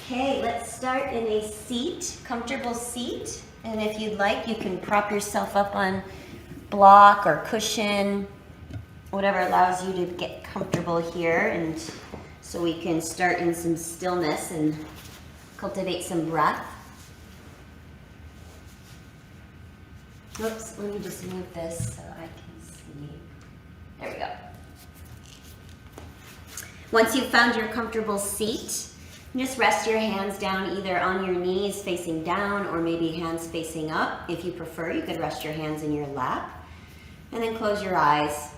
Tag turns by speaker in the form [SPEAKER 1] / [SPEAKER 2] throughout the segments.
[SPEAKER 1] Okay, let's start in a seat, comfortable seat. And if you'd like, you can prop yourself up on block or cushion, whatever allows you to get comfortable here. And so we can start in some stillness and cultivate some breath. Oops, let me just move this so I can see. There we go. Once you've found your comfortable seat, just rest your hands down either on your knees facing down or maybe hands facing up. If you prefer, you could rest your hands in your lap and then close your eyes.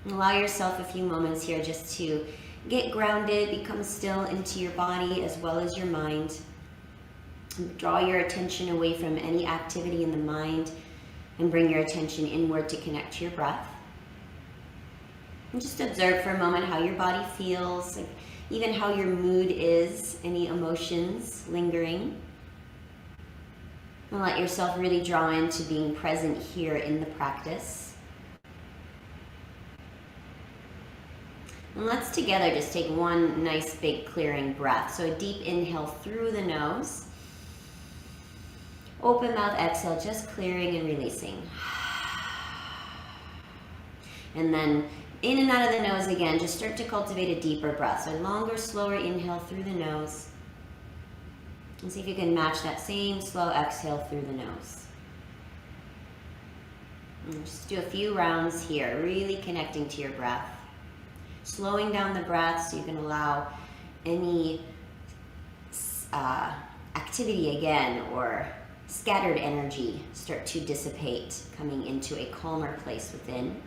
[SPEAKER 1] Allow yourself a few moments here just to get grounded, become still into your body as well as your mind. Draw your attention away from any activity in the mind and bring your attention inward to connect to your breath. And just observe for a moment how your body feels, even how your mood is, any emotions lingering. And let yourself really draw into being present here in the practice. And let's together just take one nice big clearing breath. So a deep inhale through the nose. Open mouth exhale, just clearing and releasing. And then in and out of the nose again, just start to cultivate a deeper breath. So a longer, slower inhale through the nose. And see if you can match that same slow exhale through the nose. And just do a few rounds here, really connecting to your breath. Slowing down the breath so you can allow any activity again or scattered energy start to dissipate, coming into a calmer place within.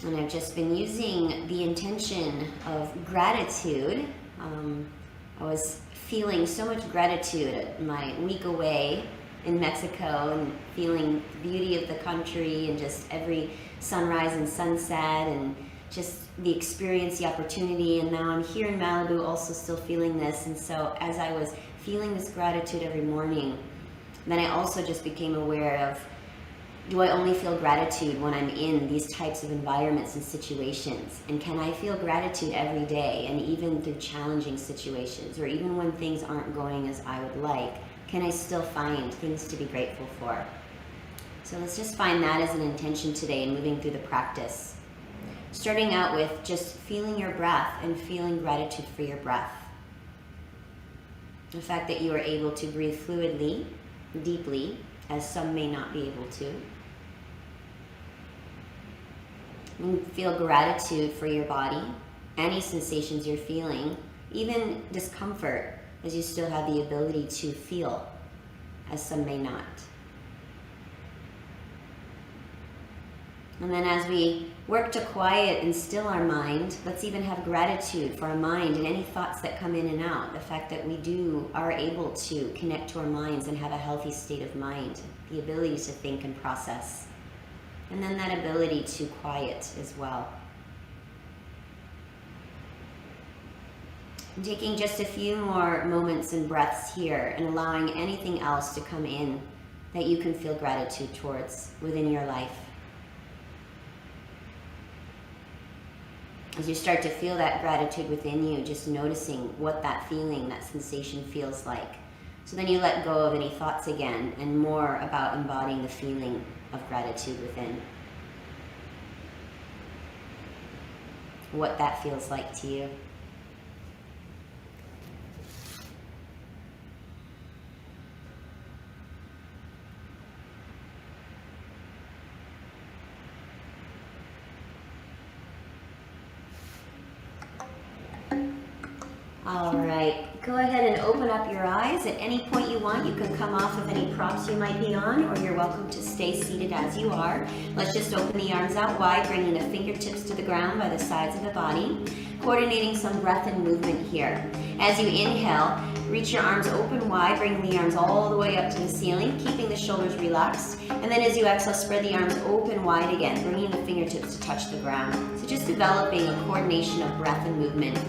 [SPEAKER 1] And I've just been using the intention of gratitude. I was feeling so much gratitude at my week away in Mexico and feeling the beauty of the country and just every sunrise and sunset and just the experience, the opportunity. And now I'm here in Malibu also still feeling this. And so as I was feeling this gratitude every morning, then I also just became aware of, do I only feel gratitude when I'm in these types of environments and situations? And can I feel gratitude every day and even through challenging situations or even when things aren't going as I would like? Can I still find things to be grateful for? So let's just find that as an intention today and moving through the practice. Starting out with just feeling your breath and feeling gratitude for your breath. The fact that you are able to breathe fluidly, deeply, as some may not be able to. And feel gratitude for your body, any sensations you're feeling, even discomfort, as you still have the ability to feel, as some may not. And then as we work to quiet and still our mind, let's even have gratitude for our mind and any thoughts that come in and out. The fact that we are able to connect to our minds and have a healthy state of mind, the ability to think and process. And then that ability to quiet as well. And taking just a few more moments and breaths here and allowing anything else to come in that you can feel gratitude towards within your life. As you start to feel that gratitude within you, just noticing what that feeling, that sensation feels like. So then you let go of any thoughts again and more about embodying the feeling of gratitude within. What that feels like to you. All right, go ahead and open up your eyes. At any point you want, you can come off of any props you might be on, or you're welcome to stay seated as you are. Let's just open the arms out wide, bringing the fingertips to the ground by the sides of the body, coordinating some breath and movement here. As you inhale, reach your arms open wide, bring the arms all the way up to the ceiling, keeping the shoulders relaxed. And then as you exhale, spread the arms open wide again, bringing the fingertips to touch the ground. So just developing a coordination of breath and movement.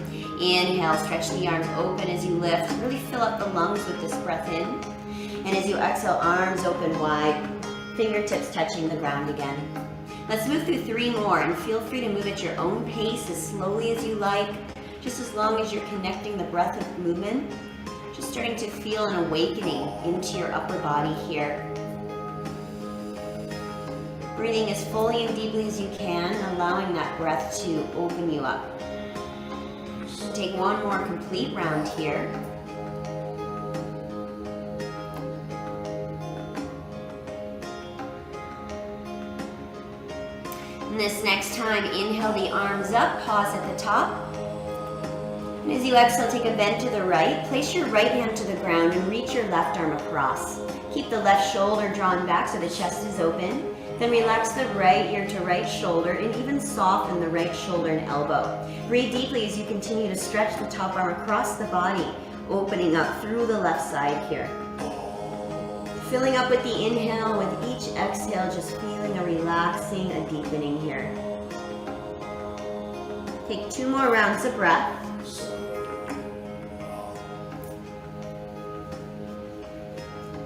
[SPEAKER 1] Inhale, stretch the arms open as you lift. Really fill up the lungs with this breath in. And as you exhale, arms open wide, fingertips touching the ground again. Let's move through 3 more, and feel free to move at your own pace as slowly as you like, just as long as you're connecting the breath with movement. Just starting to feel an awakening into your upper body here. Breathing as fully and deeply as you can, allowing that breath to open you up. Take one more complete round here. And this next time, inhale the arms up, pause at the top. And as you exhale, take a bend to the right. Place your right hand to the ground and reach your left arm across. Keep the left shoulder drawn back so the chest is open. Then relax the right ear to right shoulder and even soften the right shoulder and elbow. Breathe deeply as you continue to stretch the top arm across the body, opening up through the left side here. Filling up with the inhale, with each exhale, just feeling a relaxing, a deepening here. Take 2 more rounds of breath.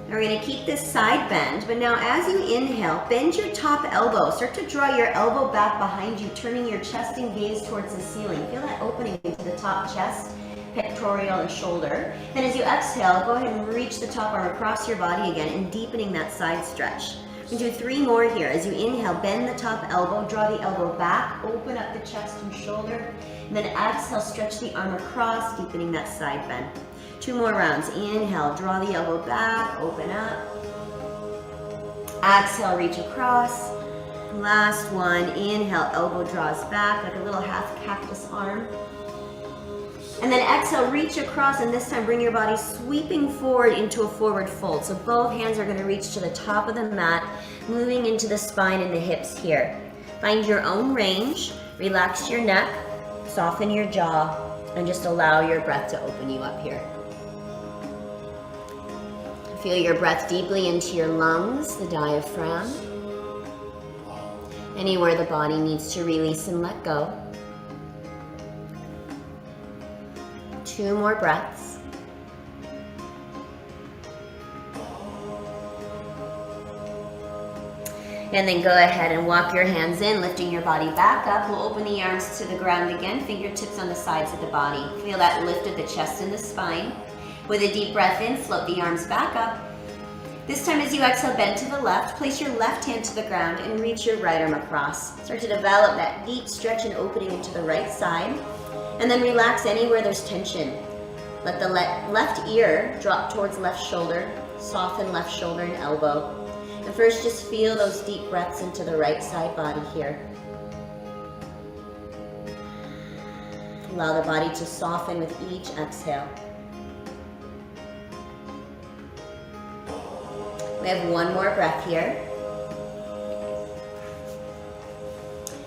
[SPEAKER 1] We're going to keep this side bend, but now as you inhale, bend your top elbow. Start to draw your elbow back behind you, turning your chest and gaze towards the ceiling. Feel that opening into the top chest, pectoral and shoulder. Then as you exhale, go ahead and reach the top arm across your body again and deepening that side stretch. We do 3 more here. As you inhale, bend the top elbow, draw the elbow back, open up the chest and shoulder. And then exhale, stretch the arm across, deepening that side bend. 2 more rounds. Inhale, draw the elbow back, open up. Exhale, reach across. Last one. Inhale, elbow draws back like a little half cactus arm. And then exhale, reach across, and this time bring your body sweeping forward into a forward fold. So both hands are going to reach to the top of the mat, moving into the spine and the hips here. Find your own range. Relax your neck, soften your jaw, and just allow your breath to open you up here. Feel your breath deeply into your lungs, the diaphragm. Anywhere the body needs to release and let go. 2 more breaths. And then go ahead and walk your hands in, lifting your body back up. We'll open the arms to the ground again, fingertips on the sides of the body. Feel that lift of the chest and the spine. With a deep breath in, float the arms back up. This time as you exhale, bend to the left. Place your left hand to the ground and reach your right arm across. Start to develop that deep stretch and opening into the right side. And then relax anywhere there's tension. Let the left ear drop towards left shoulder. Soften left shoulder and elbow. And first just feel those deep breaths into the right side body here. Allow the body to soften with each exhale. We have 1 more breath here.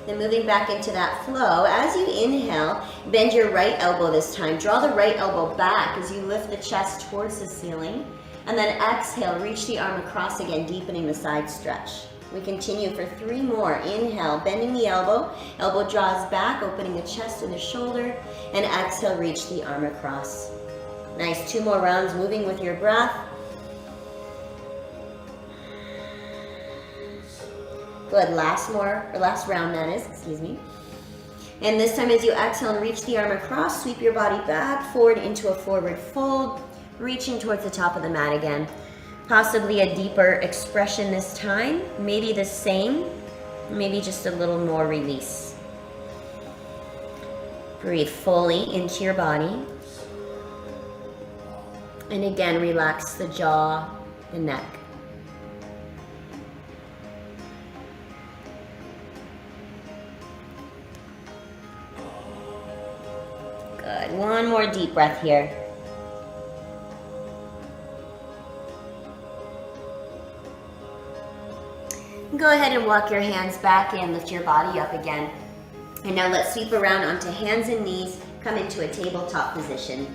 [SPEAKER 1] Then moving back into that flow, as you inhale, bend your right elbow this time. Draw the right elbow back as you lift the chest towards the ceiling. And then exhale, reach the arm across again, deepening the side stretch. We continue for 3 more. Inhale, bending the elbow. Elbow draws back, opening the chest and the shoulder. And exhale, reach the arm across. Nice, 2 more rounds, moving with your breath. Good, last round that is, excuse me. And this time as you exhale and reach the arm across, sweep your body back, forward into a forward fold, reaching towards the top of the mat again. Possibly a deeper expression this time, maybe the same, maybe just a little more release. Breathe fully into your body. And again, relax the jaw, the neck. Good. 1 more deep breath here. Go ahead and walk your hands back in, lift your body up again. And now let's sweep around onto hands and knees, come into a tabletop position.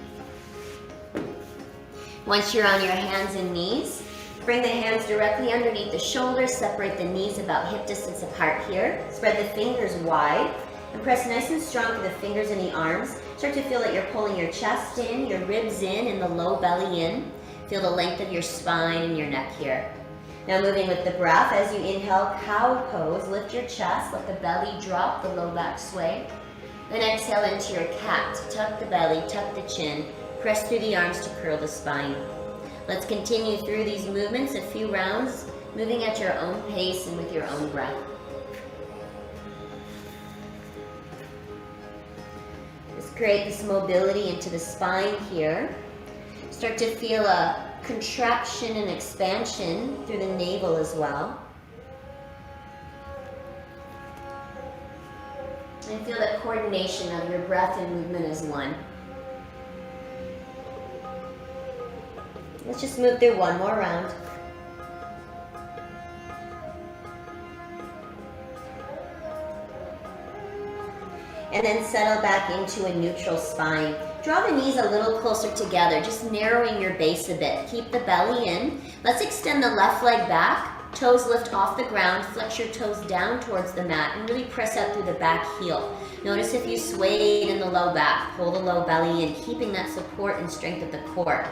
[SPEAKER 1] Once you're on your hands and knees, bring the hands directly underneath the shoulders, separate the knees about hip distance apart here. Spread the fingers wide and press nice and strong to the fingers and the arms. Start to feel that you're pulling your chest in, your ribs in, and the low belly in. Feel the length of your spine and your neck here. Now moving with the breath, as you inhale, cow pose, lift your chest, let the belly drop, the low back sway. Then exhale into your cat, tuck the belly, tuck the chin, press through the arms to curl the spine. Let's continue through these movements, a few rounds, moving at your own pace and with your own breath. Just create this mobility into the spine here. Start to feel a contraction and expansion through the navel as well. And feel the coordination of your breath and movement as one. Let's just move through one more round. And then settle back into a neutral spine. Draw the knees a little closer together, just narrowing your base a bit. Keep the belly in. Let's extend the left leg back. Toes lift off the ground, flex your toes down towards the mat, and really press out through the back heel. Notice if you swayed in the low back, pull the low belly in, keeping that support and strength at the core.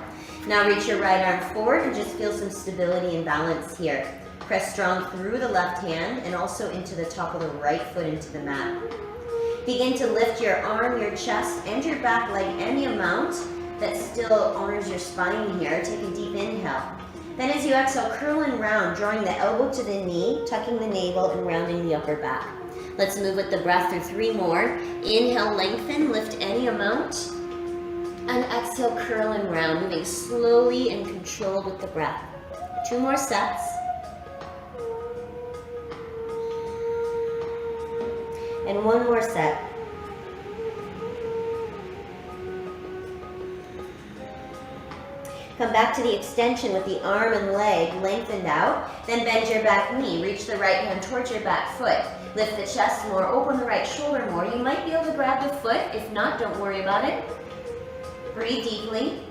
[SPEAKER 1] Now reach your right arm forward and just feel some stability and balance here. Press strong through the left hand and also into the top of the right foot into the mat. Begin to lift your arm, your chest, and your back leg any amount that still honors your spine here. Take a deep inhale. Then as you exhale, curl and round, drawing the elbow to the knee, tucking the navel, and rounding the upper back. Let's move with the breath through 3 more. Inhale, lengthen, lift any amount. And exhale, curl and round, moving slowly and controlled with the breath. 2 more sets. And 1 more set. Come back to the extension with the arm and leg lengthened out. Then bend your back knee. Reach the right hand towards your back foot. Lift the chest more, open the right shoulder more. You might be able to grab the foot. If not, don't worry about it. Breathe deeply.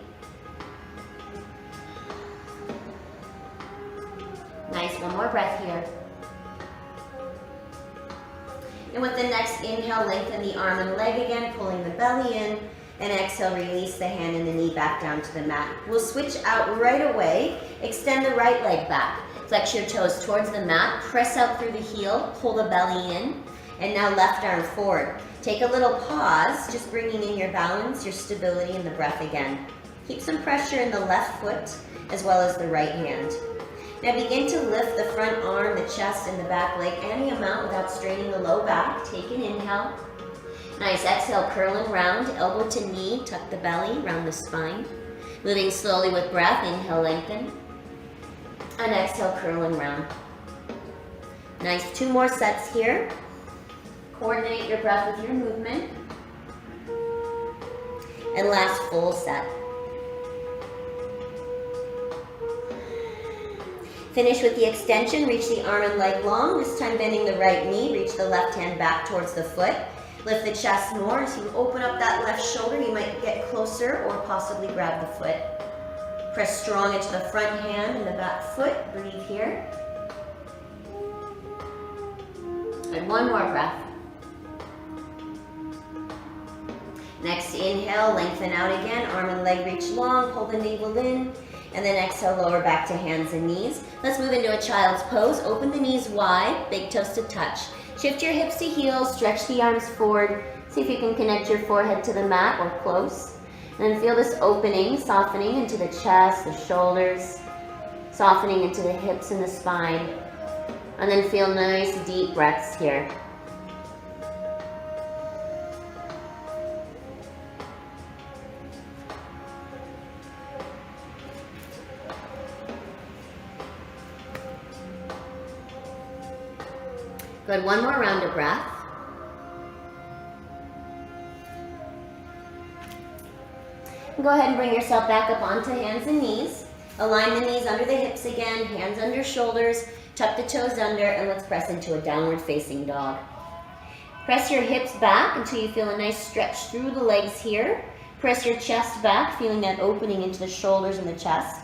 [SPEAKER 1] Nice, 1 more breath here. And with the next inhale, lengthen the arm and leg again, pulling the belly in. And exhale, release the hand and the knee back down to the mat. We'll switch out right away. Extend the right leg back. Flex your toes towards the mat. Press out through the heel. Pull the belly in. And now left arm forward. Take a little pause, just bringing in your balance, your stability, and the breath again. Keep some pressure in the left foot as well as the right hand. Now begin to lift the front arm, the chest, and the back leg any amount without straining the low back. Take an inhale. Nice, exhale, curl and round, elbow to knee, tuck the belly, round the spine. Moving slowly with breath, inhale, lengthen. And exhale, curl and round. Nice, 2 more sets here. Coordinate your breath with your movement. And last full set. Finish with the extension, reach the arm and leg long, this time bending the right knee, reach the left hand back towards the foot. Lift the chest more as you open up that left shoulder. You might get closer or possibly grab the foot. Press strong into the front hand and the back foot. Breathe here. And 1 more breath. Next inhale, lengthen out again. Arm and leg reach long, pull the navel in. And then exhale, lower back to hands and knees. Let's move into a child's pose. Open the knees wide, big toes to touch. Shift your hips to heels, stretch the arms forward. See if you can connect your forehead to the mat or close. And then feel this opening, softening into the chest, the shoulders, softening into the hips and the spine. And then feel nice deep breaths here. Good, 1 more round of breath. Go ahead and bring yourself back up onto hands and knees. Align the knees under the hips again, hands under shoulders, tuck the toes under, and let's press into a downward facing dog. Press your hips back until you feel a nice stretch through the legs here. Press your chest back, feeling that opening into the shoulders and the chest.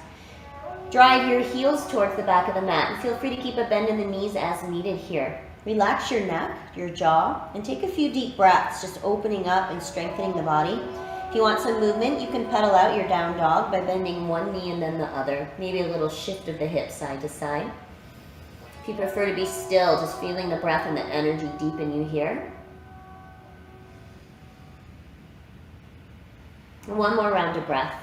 [SPEAKER 1] Drive your heels towards the back of the mat, and feel free to keep a bend in the knees as needed here. Relax your neck, your jaw, and take a few deep breaths, just opening up and strengthening the body. If you want some movement, you can pedal out your down dog by bending one knee and then the other. Maybe a little shift of the hip side to side. If you prefer to be still, just feeling the breath and the energy deepen you here. And one more round of breath.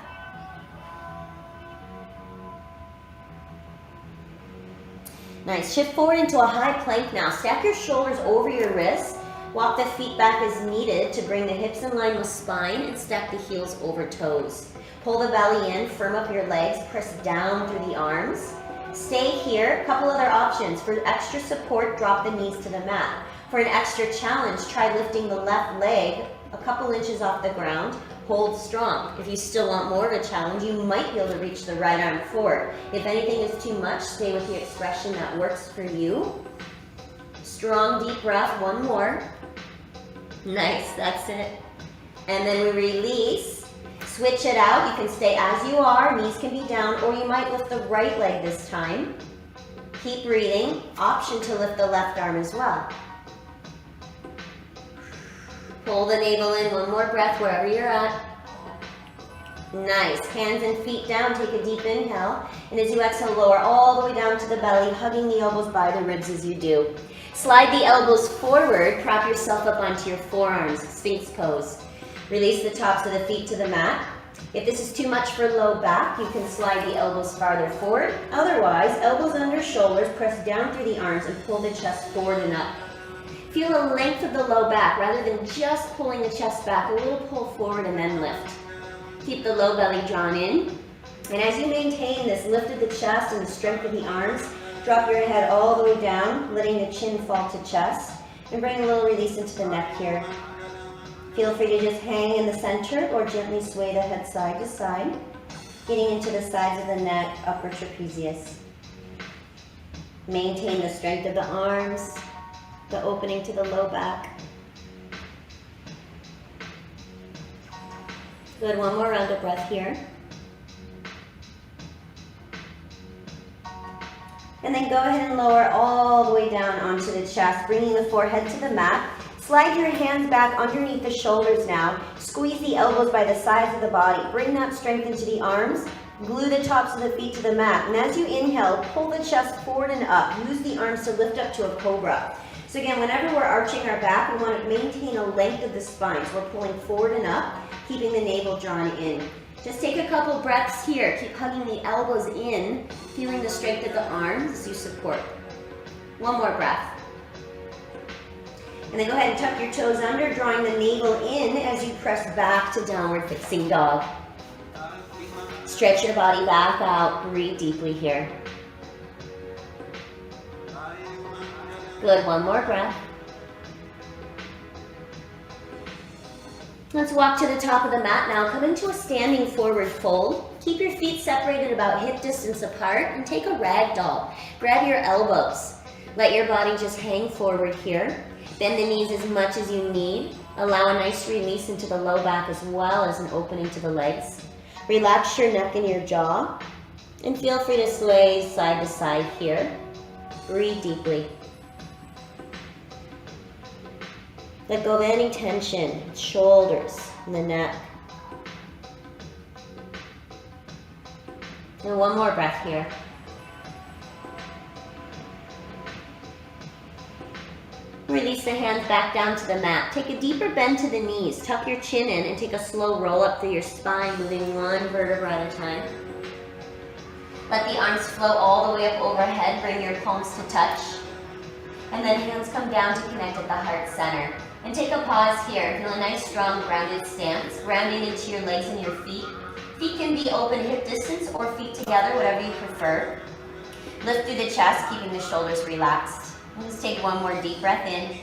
[SPEAKER 1] Nice. Shift forward into a high plank now. Stack your shoulders over your wrists. Walk the feet back as needed to bring the hips in line with spine and stack the heels over toes. Pull the belly in, firm up your legs, press down through the arms. Stay here. A couple other options. For extra support, drop the knees to the mat. For an extra challenge, try lifting the left leg a couple inches off the ground. Hold strong. If you still want more of a challenge, you might be able to reach the right arm forward. If anything is too much, stay with the expression that works for you. Strong, deep breath. One more. Nice, that's it. And then we release. Switch it out. You can stay as you are. Knees can be down, or you might lift the right leg this time. Keep breathing. Option to lift the left arm as well. Pull the navel in. One more breath wherever you're at. Nice. Hands and feet down. Take a deep inhale. And as you exhale, lower all the way down to the belly, hugging the elbows by the ribs as you do. Slide the elbows forward. Prop yourself up onto your forearms. Sphinx pose. Release the tops of the feet to the mat. If this is too much for low back, you can slide the elbows farther forward. Otherwise, elbows under shoulders, press down through the arms and pull the chest forward and up. Feel the length of the low back rather than just pulling the chest back. A little pull forward and then lift. Keep the low belly drawn in. And as you maintain this lift of the chest and the strength of the arms, drop your head all the way down, letting the chin fall to chest. And bring a little release into the neck here. Feel free to just hang in the center or gently sway the head side to side, getting into the sides of the neck, upper trapezius. Maintain the strength of the arms, the opening to the low back. Good, one more round of breath here. And then go ahead and lower all the way down onto the chest, bringing the forehead to the mat. Slide your hands back underneath the shoulders now. Squeeze the elbows by the sides of the body. Bring that strength into the arms. Glue the tops of the feet to the mat. And as you inhale, pull the chest forward and up. Use the arms to lift up to a cobra. So again, whenever we're arching our back, we want to maintain a length of the spine. So we're pulling forward and up, keeping the navel drawn in. Just take a couple breaths here. Keep hugging the elbows in, feeling the strength of the arms as you support. One more breath. And then go ahead and tuck your toes under, drawing the navel in as you press back to downward facing dog. Stretch your body back out. Breathe deeply here. Good, one more breath. Let's walk to the top of the mat now. Come into a standing forward fold. Keep your feet separated about hip distance apart and take a rag doll. Grab your elbows. Let your body just hang forward here. Bend the knees as much as you need. Allow a nice release into the low back as well as an opening to the legs. Relax your neck and your jaw. And feel free to sway side to side here. Breathe deeply. Let go of any tension, shoulders and the neck. And one more breath here. Release the hands back down to the mat. Take a deeper bend to the knees. Tuck your chin in and take a slow roll up through your spine, moving one vertebra at a time. Let the arms flow all the way up overhead. Bring your palms to touch. And then hands come down to connect at the heart center. And take a pause here. Feel a nice, strong, grounded stance. Grounding into your legs and your feet. Feet can be open hip distance or feet together, whatever you prefer. Lift through the chest, keeping the shoulders relaxed. And just take one more deep breath in.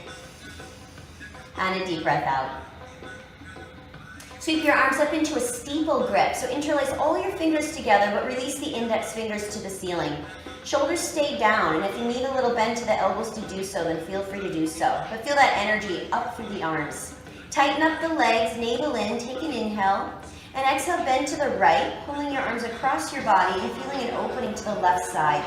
[SPEAKER 1] And a deep breath out. Sweep your arms up into a steeple grip. So interlace all your fingers together, but release the index fingers to the ceiling. Shoulders stay down, and if you need a little bend to the elbows to do so, then feel free to do so. But feel that energy up through the arms. Tighten up the legs, navel in, take an inhale. And exhale, bend to the right, pulling your arms across your body and feeling an opening to the left side.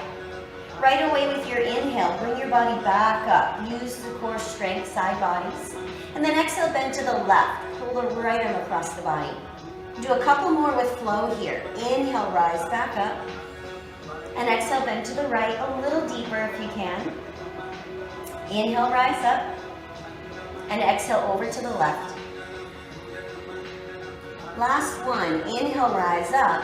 [SPEAKER 1] Right away with your inhale, bring your body back up. Use the core strength, side bodies. And then exhale, bend to the left. pull the right arm across the body. Do a couple more with flow here. Inhale, rise back up. And exhale, bend to the right, a little deeper if you can. Inhale, rise up. And exhale, over to the left. Last one, inhale, rise up.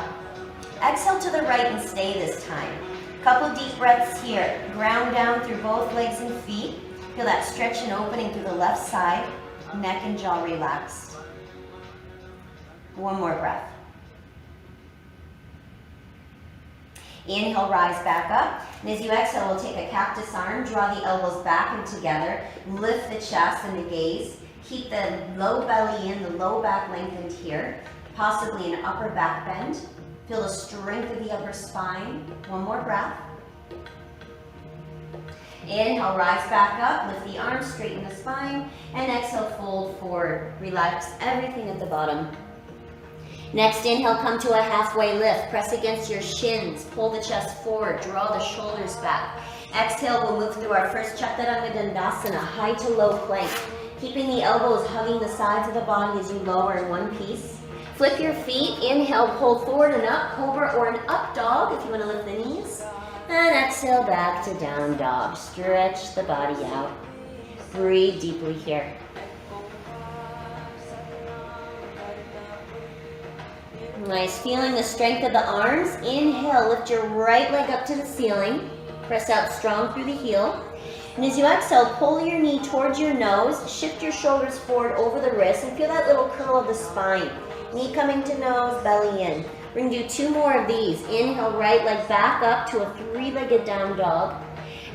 [SPEAKER 1] Exhale to the right and stay this time. Couple deep breaths here. Ground down through both legs and feet. Feel that stretch and opening through the left side. Neck and jaw relaxed. One more breath. Inhale, rise back up. And as you exhale, we'll take a cactus arm, draw the elbows back and together, lift the chest and the gaze. Keep the low belly in, the low back lengthened here, possibly an upper back bend. Feel the strength of the upper spine. One more breath. Inhale, rise back up, lift the arms, straighten the spine, and exhale, fold forward. Relax everything at the bottom. Next inhale, come to a halfway lift. Press against your shins, pull the chest forward, draw the shoulders back. Exhale, we'll move through our first Chaturanga Dandasana, high to low plank. Keeping the elbows hugging the sides of the body as you lower in one piece. Flip your feet, inhale, pull forward and up, cobra or an up dog if you want to lift the knees. And exhale, back to down dog. Stretch the body out. Breathe deeply here. Nice, feeling the strength of the arms. Inhale, lift your right leg up to the ceiling. Press out strong through the heel. And as you exhale, pull your knee towards your nose. Shift your shoulders forward over the wrist and feel that little curl of the spine. Knee coming to nose, belly in. We're going to do two more of these. Inhale, right leg back up to a three-legged down dog.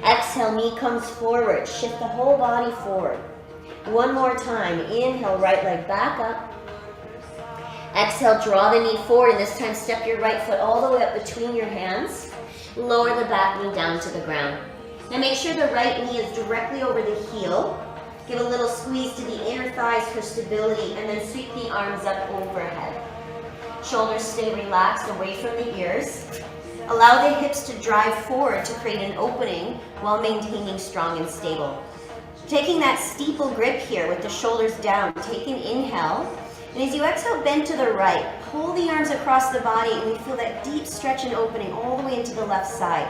[SPEAKER 1] Exhale, knee comes forward. Shift the whole body forward. One more time. Inhale, right leg back up. Exhale, draw the knee forward, and this time step your right foot all the way up between your hands. Lower the back knee down to the ground. Now make sure the right knee is directly over the heel. Give a little squeeze to the inner thighs for stability, and then sweep the arms up overhead. Shoulders stay relaxed away from the ears. Allow the hips to drive forward to create an opening while maintaining strong and stable. Taking that steeple grip here with the shoulders down, take an inhale. And as you exhale, bend to the right. Pull the arms across the body and we feel that deep stretch and opening all the way into the left side.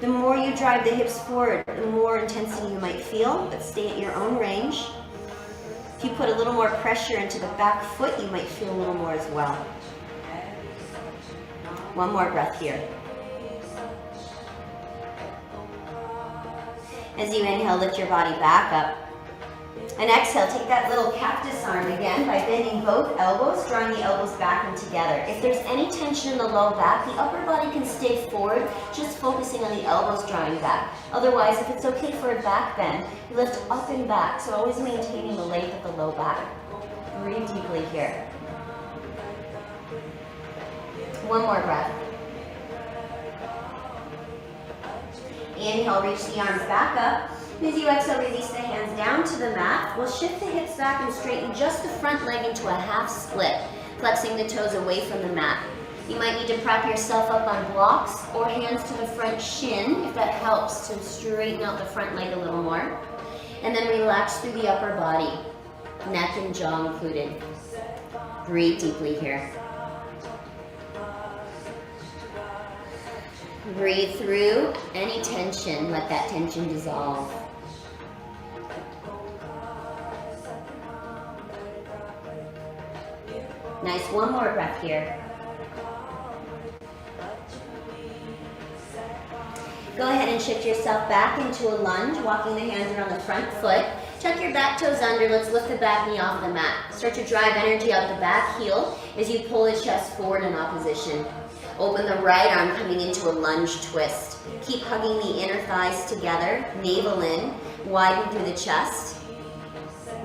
[SPEAKER 1] The more you drive the hips forward, the more intensity you might feel, but stay at your own range. If you put a little more pressure into the back foot, you might feel a little more as well. One more breath here. As you inhale, lift your body back up. And exhale, take that little cactus arm again by bending both elbows, drawing the elbows back and together. If there's any tension in the low back, the upper body can stay forward, just focusing on the elbows drawing back. Otherwise, if it's okay for a back bend, you lift up and back, so always maintaining the length of the low back. Breathe deeply here. One more breath. Inhale, reach the arms back up. As you exhale, release the hands down to the mat. We'll shift the hips back and straighten just the front leg into a half split, flexing the toes away from the mat. You might need to prop yourself up on blocks or hands to the front shin if that helps to straighten out the front leg a little more. And then relax through the upper body, neck and jaw included. Breathe deeply here. Breathe through any tension, let that tension dissolve. Nice, one more breath here. Go ahead and shift yourself back into a lunge, walking the hands around the front foot. Tuck your back toes under, let's lift the back knee off the mat. Start to drive energy out the back heel as you pull the chest forward in opposition. Open the right arm coming into a lunge twist. Keep hugging the inner thighs together, navel in, widen through the chest.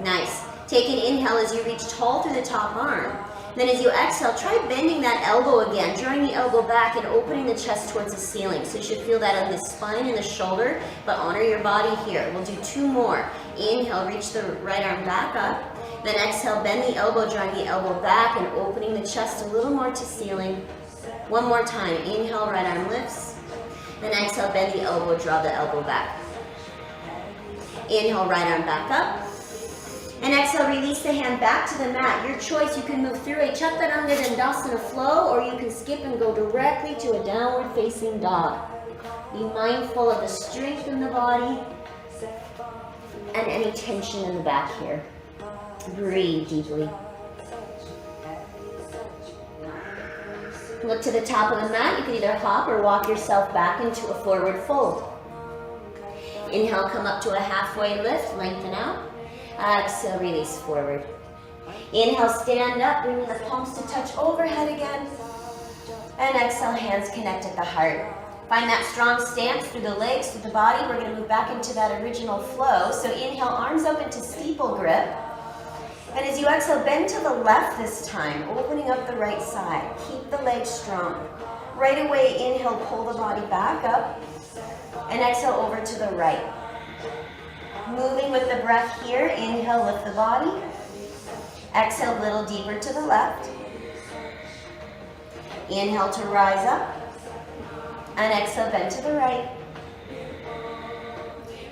[SPEAKER 1] Nice. Take an inhale as you reach tall through the top arm. Then as you exhale, try bending that elbow again, drawing the elbow back and opening the chest towards the ceiling. So you should feel that on the spine and the shoulder, but honor your body here. We'll do two more. Inhale, reach the right arm back up. Then exhale, bend the elbow, drawing the elbow back and opening the chest a little more to ceiling. One more time. Inhale, right arm lifts. Then exhale, bend the elbow, draw the elbow back. Inhale, right arm back up. And exhale, release the hand back to the mat. Your choice, you can move through a Chaturanga Dandasana flow, or you can skip and go directly to a downward facing dog. Be mindful of the strength in the body and any tension in the back here. Breathe deeply. Look to the top of the mat. You can either hop or walk yourself back into a forward fold. Inhale, come up to a halfway lift, lengthen out. Exhale, release forward. Inhale, stand up, bringing the palms to touch overhead again. And exhale, hands connect at the heart. Find that strong stance through the legs, through the body. We're going to move back into that original flow. So inhale, arms open to steeple grip. And as you exhale, bend to the left this time, opening up the right side. Keep the legs strong. Right away, inhale, pull the body back up. And exhale over to the right. Moving with the breath here, inhale, lift the body. Exhale, a little deeper to the left. Inhale to rise up. And exhale, bend to the right.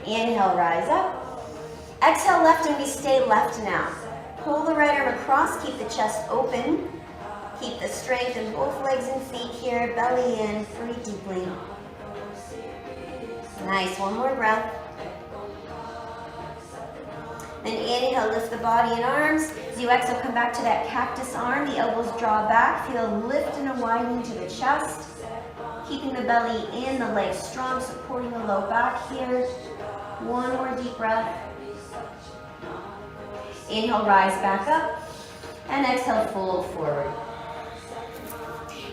[SPEAKER 1] Inhale, rise up. Exhale, left, and we stay left now. Pull the right arm across, keep the chest open. Keep the strength in both legs and feet here. Belly in, breathe deeply. Nice, one more breath. Then inhale, lift the body and arms. As you exhale, come back to that cactus arm. The elbows draw back. Feel a lift and a widening to the chest. Keeping the belly in, the legs strong, supporting the low back here. One more deep breath. Inhale, rise back up. And exhale, fold forward.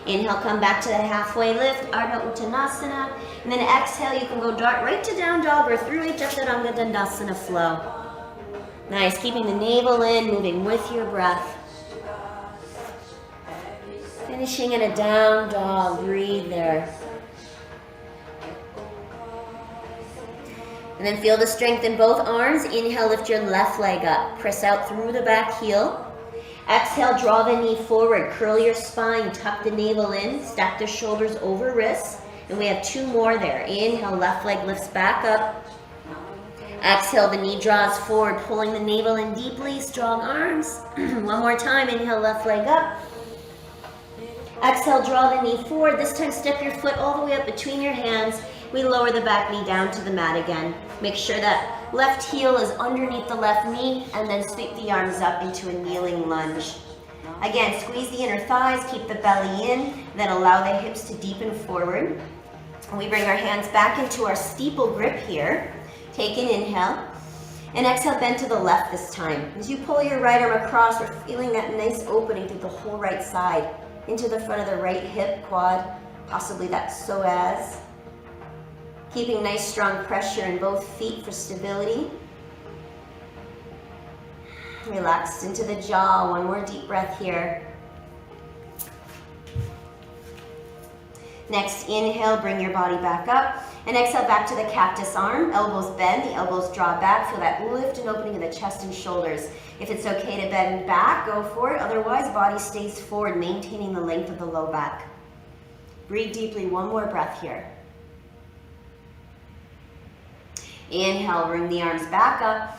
[SPEAKER 1] Inhale, come back to the halfway lift, Ardha Uttanasana. And then exhale, you can go dart right to down dog or through a Chaturanga Dandasana flow. Nice, keeping the navel in, moving with your breath. Finishing in a down dog, breathe there. And then feel the strength in both arms. Inhale, lift your left leg up. Press out through the back heel. Exhale, draw the knee forward. Curl your spine, tuck the navel in. Stack the shoulders over wrists. And we have two more there. Inhale, left leg lifts back up. Exhale, the knee draws forward, pulling the navel in deeply. Strong arms. One more time. Inhale, left leg up. Exhale, draw the knee forward. This time, step your foot all the way up between your hands. We lower the back knee down to the mat again. Make sure that left heel is underneath the left knee, and then sweep the arms up into a kneeling lunge. Again, squeeze the inner thighs, keep the belly in, then allow the hips to deepen forward. We bring our hands back into our steeple grip here. Take an inhale, and exhale, bend to the left this time. As you pull your right arm across, we're feeling that nice opening through the whole right side, into the front of the right hip, quad, possibly that psoas. Keeping nice strong pressure in both feet for stability. Relaxed into the jaw. One more deep breath here. Next, inhale, bring your body back up. And exhale, back to the cactus arm. Elbows bend, the elbows draw back. Feel that lift and opening of the chest and shoulders. If it's okay to bend back, go for it. Otherwise, body stays forward, maintaining the length of the low back. Breathe deeply, one more breath here. Inhale, bring the arms back up.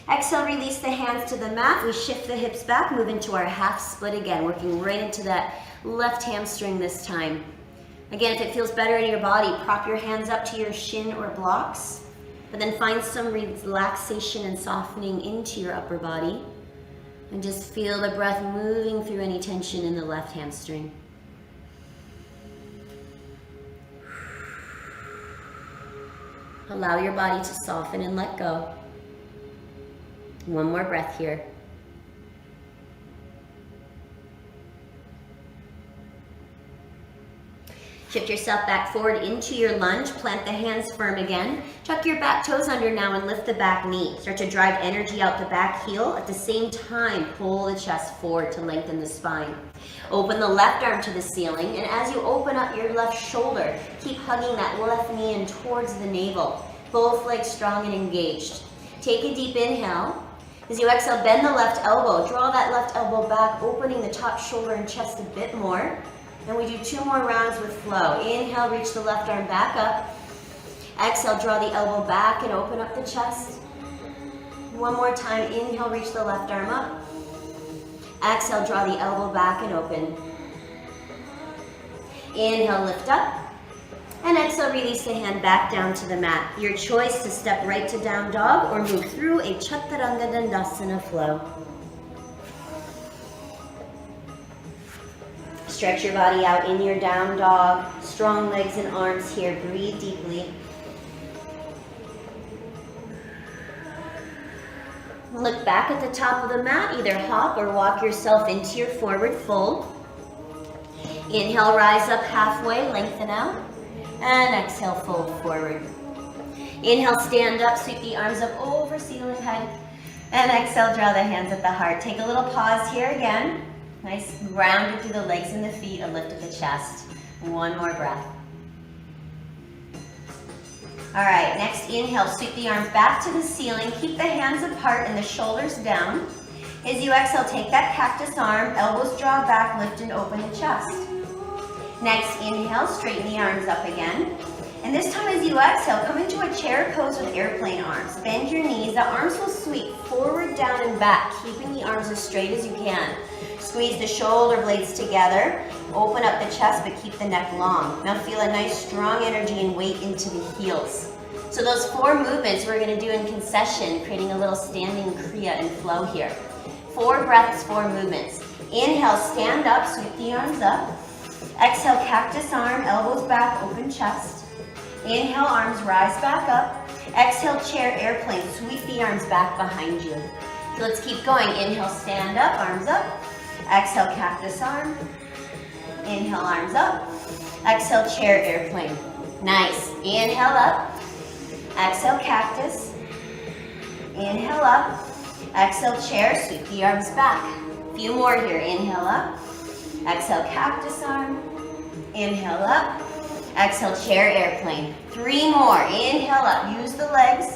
[SPEAKER 1] Exhale, release the hands to the mat. We shift the hips back, move into our half split again, working right into that left hamstring this time. Again, if it feels better in your body, prop your hands up to your shin or blocks, but then find some relaxation and softening into your upper body. And just feel the breath moving through any tension in the left hamstring. Allow your body to soften and let go. One more breath here. Shift yourself back forward into your lunge. Plant the hands firm again. Tuck your back toes under now and lift the back knee. Start to drive energy out the back heel. At the same time, pull the chest forward to lengthen the spine. Open the left arm to the ceiling, and as you open up your left shoulder, keep hugging that left knee in towards the navel. Both legs strong and engaged. Take a deep inhale. As you exhale, bend the left elbow. Draw that left elbow back, opening the top shoulder and chest a bit more. And we do 2 more rounds with flow. Inhale, reach the left arm back up. Exhale, draw the elbow back and open up the chest. One more time, inhale, reach the left arm up. Exhale, draw the elbow back and open. Inhale, lift up. And exhale, release the hand back down to the mat. Your choice to step right to down dog or move through a Chaturanga Dandasana flow. Stretch your body out in your down dog. Strong legs and arms here. Breathe deeply. Look back at the top of the mat. Either hop or walk yourself into your forward fold. Inhale, rise up halfway, lengthen out. And exhale, fold forward. Inhale, stand up, sweep the arms up over ceiling height. And exhale, draw the hands at the heart. Take a little pause here again. Nice, grounded through the legs and the feet, a lift of the chest. One more breath. All right, next inhale, sweep the arms back to the ceiling. Keep the hands apart and the shoulders down. As you exhale, take that cactus arm, elbows draw back, lift and open the chest. Next, inhale, straighten the arms up again. And this time as you exhale, come into a chair pose with airplane arms. Bend your knees, the arms will sweep forward, down, and back, keeping the arms as straight as you can. Squeeze the shoulder blades together, open up the chest, but keep the neck long. Now feel a nice strong energy and weight into the heels. So those 4 movements we're gonna do in concession, creating a little standing kriya and flow here. 4 breaths, 4 movements. Inhale, stand up, sweep the arms up. Exhale, cactus arm, elbows back, open chest. Inhale, arms rise back up. Exhale, chair, airplane, sweep the arms back behind you. So let's keep going. Inhale, stand up, arms up. Exhale, cactus arm. Inhale, arms up. Exhale, chair, airplane. Nice. Inhale up. Exhale, cactus. Inhale up. Exhale, chair, sweep the arms back. A few more here. Inhale up. Exhale, cactus arm. Inhale up. Exhale, chair, airplane. 3 more. Inhale up. Use the legs.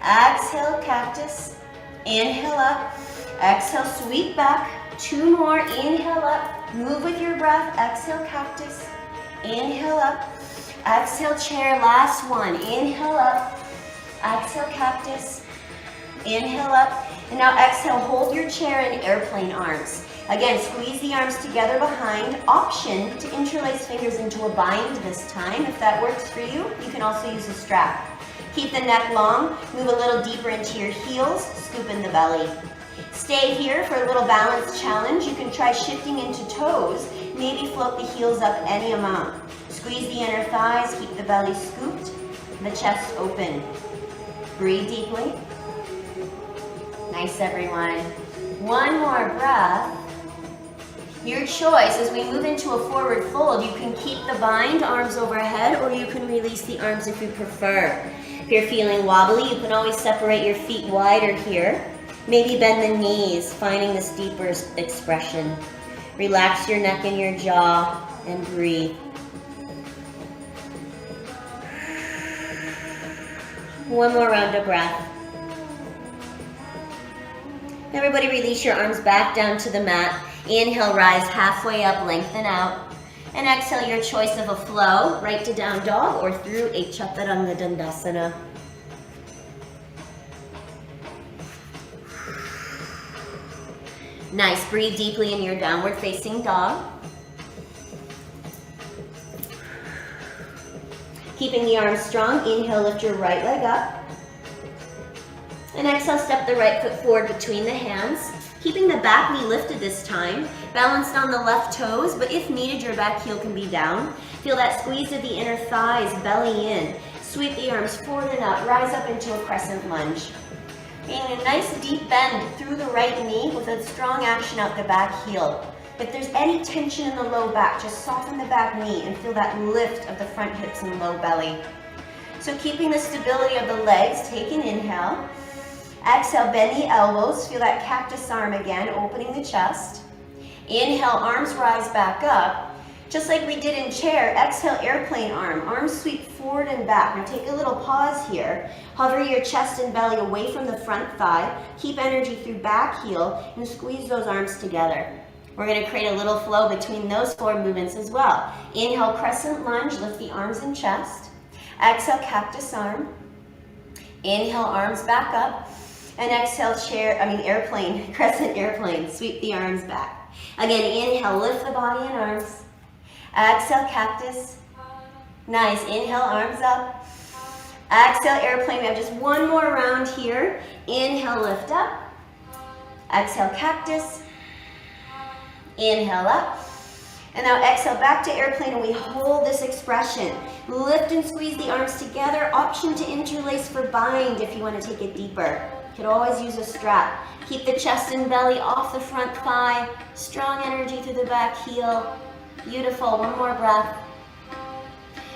[SPEAKER 1] Exhale, cactus. Inhale up. Exhale, sweep back. 2 more. Inhale up. Move with your breath. Exhale, cactus. Inhale up. Exhale, chair. Last one. Inhale up. Exhale, cactus. Inhale up. And now exhale, hold your chair in airplane arms. Again, squeeze the arms together behind. Option to interlace fingers into a bind this time. If that works for you, you can also use a strap. Keep the neck long. Move a little deeper into your heels. Scoop in the belly. Stay here for a little balance challenge. You can try shifting into toes. Maybe float the heels up any amount. Squeeze the inner thighs. Keep the belly scooped. The chest open. Breathe deeply. Nice, everyone. One more breath. Your choice. As we move into a forward fold, you can keep the bind, arms overhead, or you can release the arms if you prefer. If you're feeling wobbly, you can always separate your feet wider here. Maybe bend the knees, finding this deeper expression. Relax your neck and your jaw and breathe. One more round of breath. Everybody release your arms back down to the mat. Inhale, rise halfway up, lengthen out. And exhale, your choice of a flow, right to down dog or through a Chaturanga Dandasana. Nice, breathe deeply in your downward facing dog. Keeping the arms strong, inhale, lift your right leg up. And exhale, step the right foot forward between the hands. Keeping the back knee lifted this time, balanced on the left toes, but if needed, your back heel can be down. Feel that squeeze of the inner thighs, belly in. Sweep the arms forward and up, rise up into a crescent lunge. Feeling a nice deep bend through the right knee with a strong action out the back heel. If there's any tension in the low back, just soften the back knee and feel that lift of the front hips and low belly. So keeping the stability of the legs, take an inhale. Exhale, bend the elbows, feel that cactus arm again, opening the chest. Inhale, arms rise back up. Just like we did in chair, exhale, airplane arm. Arms sweep forward and back. Now take a little pause here. Hover your chest and belly away from the front thigh. Keep energy through back heel and squeeze those arms together. We're going to create a little flow between those 4 movements as well. Inhale, crescent lunge, lift the arms and chest. Exhale, cactus arm. Inhale, arms back up. And exhale, airplane, crescent airplane. Sweep the arms back. Again, inhale, lift the body and arms. Exhale, cactus. Nice, inhale, arms up. Exhale, airplane. We have just one more round here. Inhale, lift up. Exhale, cactus. Inhale up. And now exhale, back to airplane, and we hold this expression. Lift and squeeze the arms together. Option to interlace for bind if you want to take it deeper. You could always use a strap. Keep the chest and belly off the front thigh. Strong energy through the back heel. Beautiful, one more breath.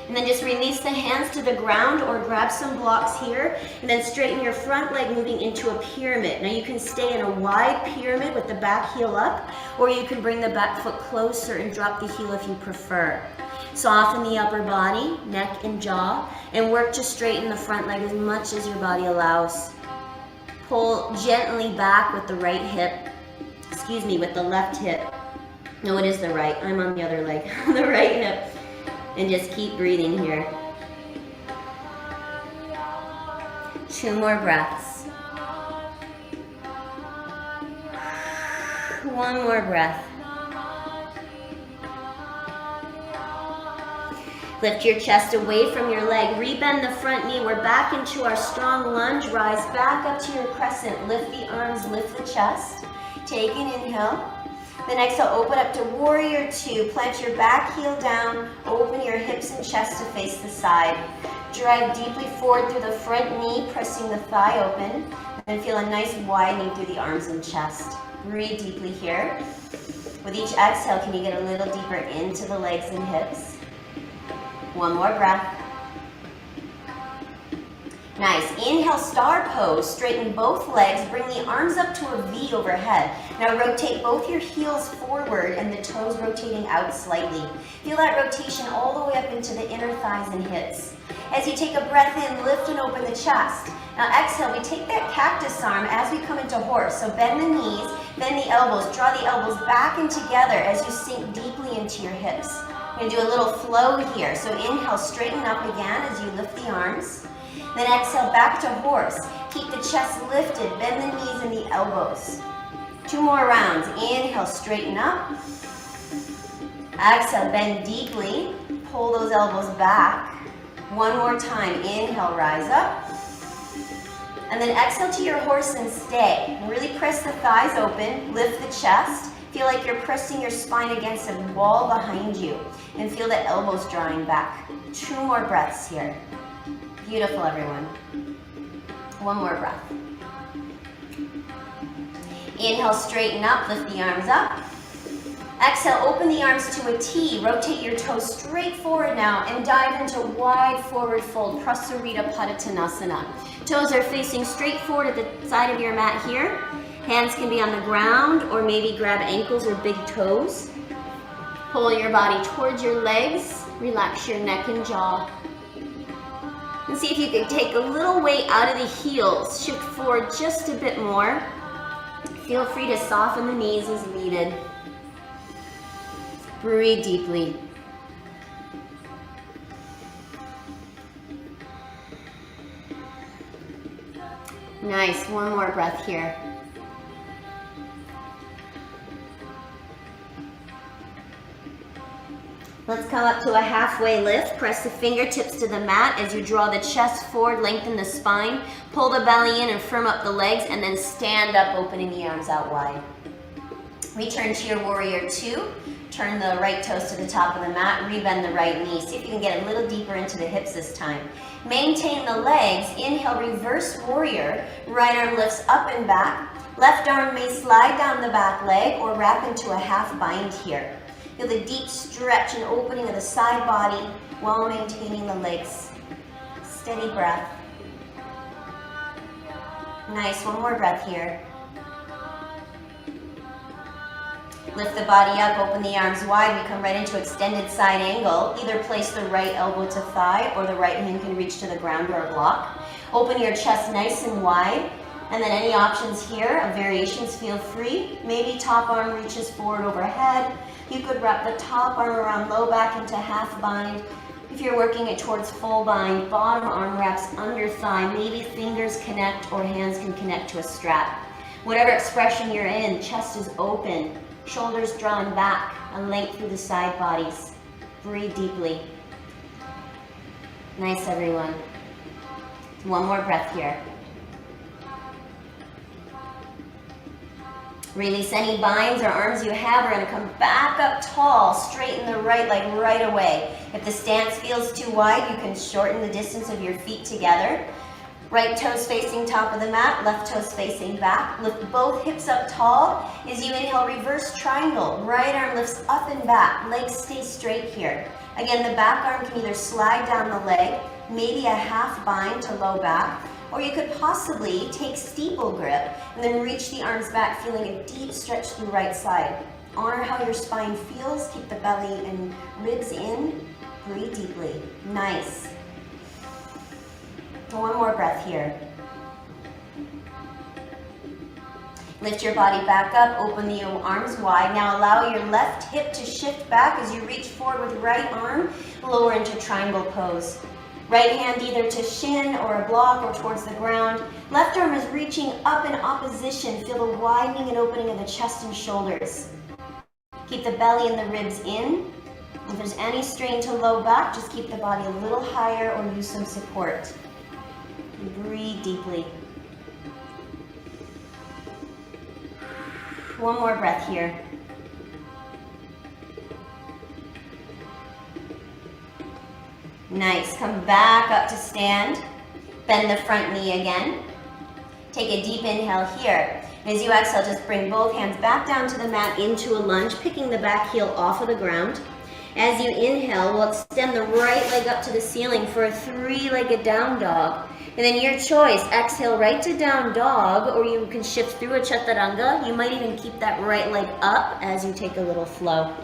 [SPEAKER 1] And then just release the hands to the ground or grab some blocks here. And then straighten your front leg, moving into a pyramid. Now you can stay in a wide pyramid with the back heel up, or you can bring the back foot closer and drop the heel if you prefer. Soften the upper body, neck and jaw, and work to straighten the front leg as much as your body allows. Pull gently back with the right hip, with the left hip. No, it is the right. I'm on the other leg, the right hip. And just keep breathing here. 2 more breaths. 1 more breath. Lift your chest away from your leg. Rebend the front knee. We're back into our strong lunge. Rise back up to your crescent. Lift the arms, lift the chest. Take an inhale. Then exhale, open up to warrior 2. Plant your back heel down. Open your hips and chest to face the side. Drive deeply forward through the front knee, pressing the thigh open. And feel a nice widening through the arms and chest. Breathe deeply here. With each exhale, can you get a little deeper into the legs and hips? 1 more breath. Nice. Inhale, star pose. Straighten both legs. Bring the arms up to a V overhead. Now rotate both your heels forward and the toes rotating out slightly. Feel that rotation all the way up into the inner thighs and hips. As you take a breath in, lift and open the chest. Now exhale, we take that cactus arm as we come into horse. So bend the knees, bend the elbows, draw the elbows back and together as you sink deeply into your hips. We're going to do a little flow here. So inhale, straighten up again as you lift the arms. Then exhale, back to horse. Keep the chest lifted, bend the knees and the elbows. 2 more rounds. Inhale, straighten up. Exhale, bend deeply. Pull those elbows back. 1 more time. Inhale, rise up. And then exhale to your horse and stay. And really press the thighs open, lift the chest. Feel like you're pressing your spine against a wall behind you. And feel the elbows drawing back. 2 more breaths here. Beautiful, everyone. 1 more breath. Inhale, straighten up, lift the arms up. Exhale, open the arms to a T. Rotate your toes straight forward now and dive into wide forward fold, Prasarita Padottanasana. Toes are facing straight forward at the side of your mat here. Hands can be on the ground or maybe grab ankles or big toes. Pull your body towards your legs. Relax your neck and jaw. And see if you can take a little weight out of the heels. Shift forward just a bit more. Feel free to soften the knees as needed. Breathe deeply. Nice, 1 more breath here. Let's come up to a halfway lift. Press the fingertips to the mat as you draw the chest forward, lengthen the spine, pull the belly in and firm up the legs, and then stand up, opening the arms out wide. Return to your warrior 2. Turn the right toes to the top of the mat, rebend the right knee. See if you can get a little deeper into the hips this time. Maintain the legs. Inhale, reverse warrior. Right arm lifts up and back. Left arm may slide down the back leg or wrap into a half bind here. Feel the deep stretch and opening of the side body while maintaining the legs. Steady breath. Nice, 1 more breath here. Lift the body up, open the arms wide. We come right into extended side angle. Either place the right elbow to thigh or the right hand can reach to the ground or a block. Open your chest nice and wide. And then any options here of variations, feel free. Maybe top arm reaches forward overhead. You could wrap the top arm around low back into half bind. If you're working it towards full bind, bottom arm wraps under thigh. Maybe fingers connect or hands can connect to a strap. Whatever expression you're in, chest is open, shoulders drawn back, a length through the side bodies. Breathe deeply. Nice, everyone. One more breath here. Release any binds or arms you have. We're going to come back up tall, straighten the right leg right away. If the stance feels too wide, you can shorten the distance of your feet together. Right toes facing top of the mat, left toes facing back. Lift both hips up tall. As you inhale, reverse triangle. Right arm lifts up and back. Legs stay straight here. Again, the back arm can either slide down the leg, maybe a half bind to low back, or you could possibly take steeple grip and then reach the arms back, feeling a deep stretch through right side. Honor how your spine feels. Keep the belly and ribs in. Breathe deeply. Nice. One more breath here. Lift your body back up, open the arms wide. Now allow your left hip to shift back as you reach forward with right arm, lower into triangle pose. Right hand either to shin or a block or towards the ground. Left arm is reaching up in opposition. Feel the widening and opening of the chest and shoulders. Keep the belly and the ribs in. If there's any strain to low back, just keep the body a little higher or use some support. Breathe deeply. One more breath here. Nice. Come back up to stand. Bend the front knee again. Take a deep inhale here. As you exhale, just bring both hands back down to the mat into a lunge, picking the back heel off of the ground. As you inhale, we'll extend the right leg up to the ceiling for a three-legged down dog. And then your choice, exhale right to down dog, or you can shift through a chaturanga. You might even keep that right leg up as you take a little flow.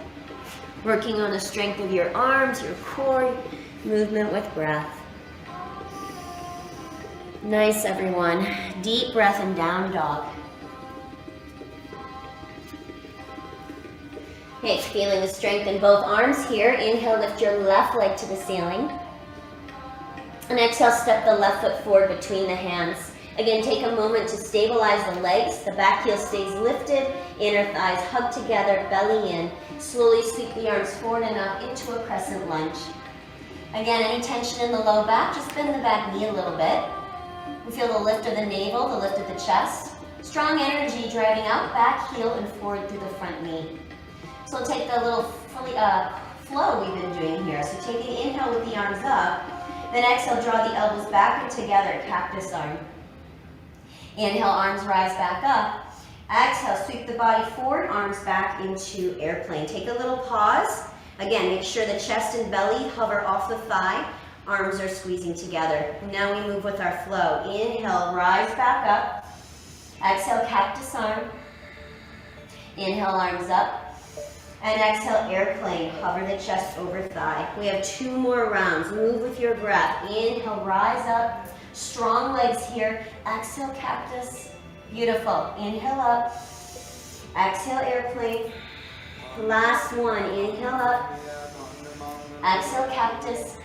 [SPEAKER 1] Working on the strength of your arms, your core, movement with breath. Nice, everyone. Deep breath and down dog. Okay, feeling the strength in both arms here. Inhale, lift your left leg to the ceiling. And exhale, step the left foot forward between the hands. Again, take a moment to stabilize the legs. The back heel stays lifted, inner thighs hug together, belly in. Slowly sweep the arms forward and up into a crescent lunge. Again, any tension in the low back, just bend the back knee a little bit. We feel the lift of the navel, the lift of the chest. Strong energy driving out, back heel and forward through the front knee. So we'll take the little flow we've been doing here. So take an inhale with the arms up, then exhale, draw the elbows back and together, cactus arm. Inhale, arms rise back up. Exhale, sweep the body forward, arms back into airplane. Take a little pause. Again, make sure the chest and belly hover off the thigh. Arms are squeezing together. Now we move with our flow. Inhale, rise back up. Exhale, cactus arm. Inhale, arms up. And exhale, airplane. Hover the chest over thigh. We have 2 more rounds. Move with your breath. Inhale, rise up. Strong legs here. Exhale, cactus. Beautiful. Inhale up. Exhale, airplane. Last one. Inhale up. Exhale, cactus.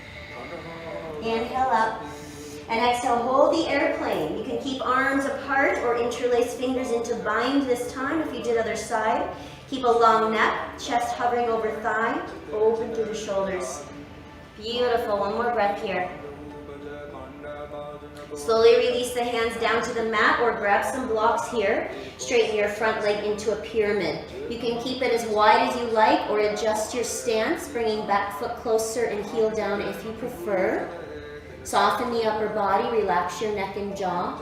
[SPEAKER 1] Inhale up. And exhale, hold the airplane. You can keep arms apart or interlace fingers into bind this time if you did other side. Keep a long neck, chest hovering over thigh, open through the shoulders. Beautiful. One more breath here. Slowly release the hands down to the mat or grab some blocks here. Straighten your front leg into a pyramid. You can keep it as wide as you like or adjust your stance, bringing back foot closer and heel down if you prefer. Soften the upper body, relax your neck and jaw.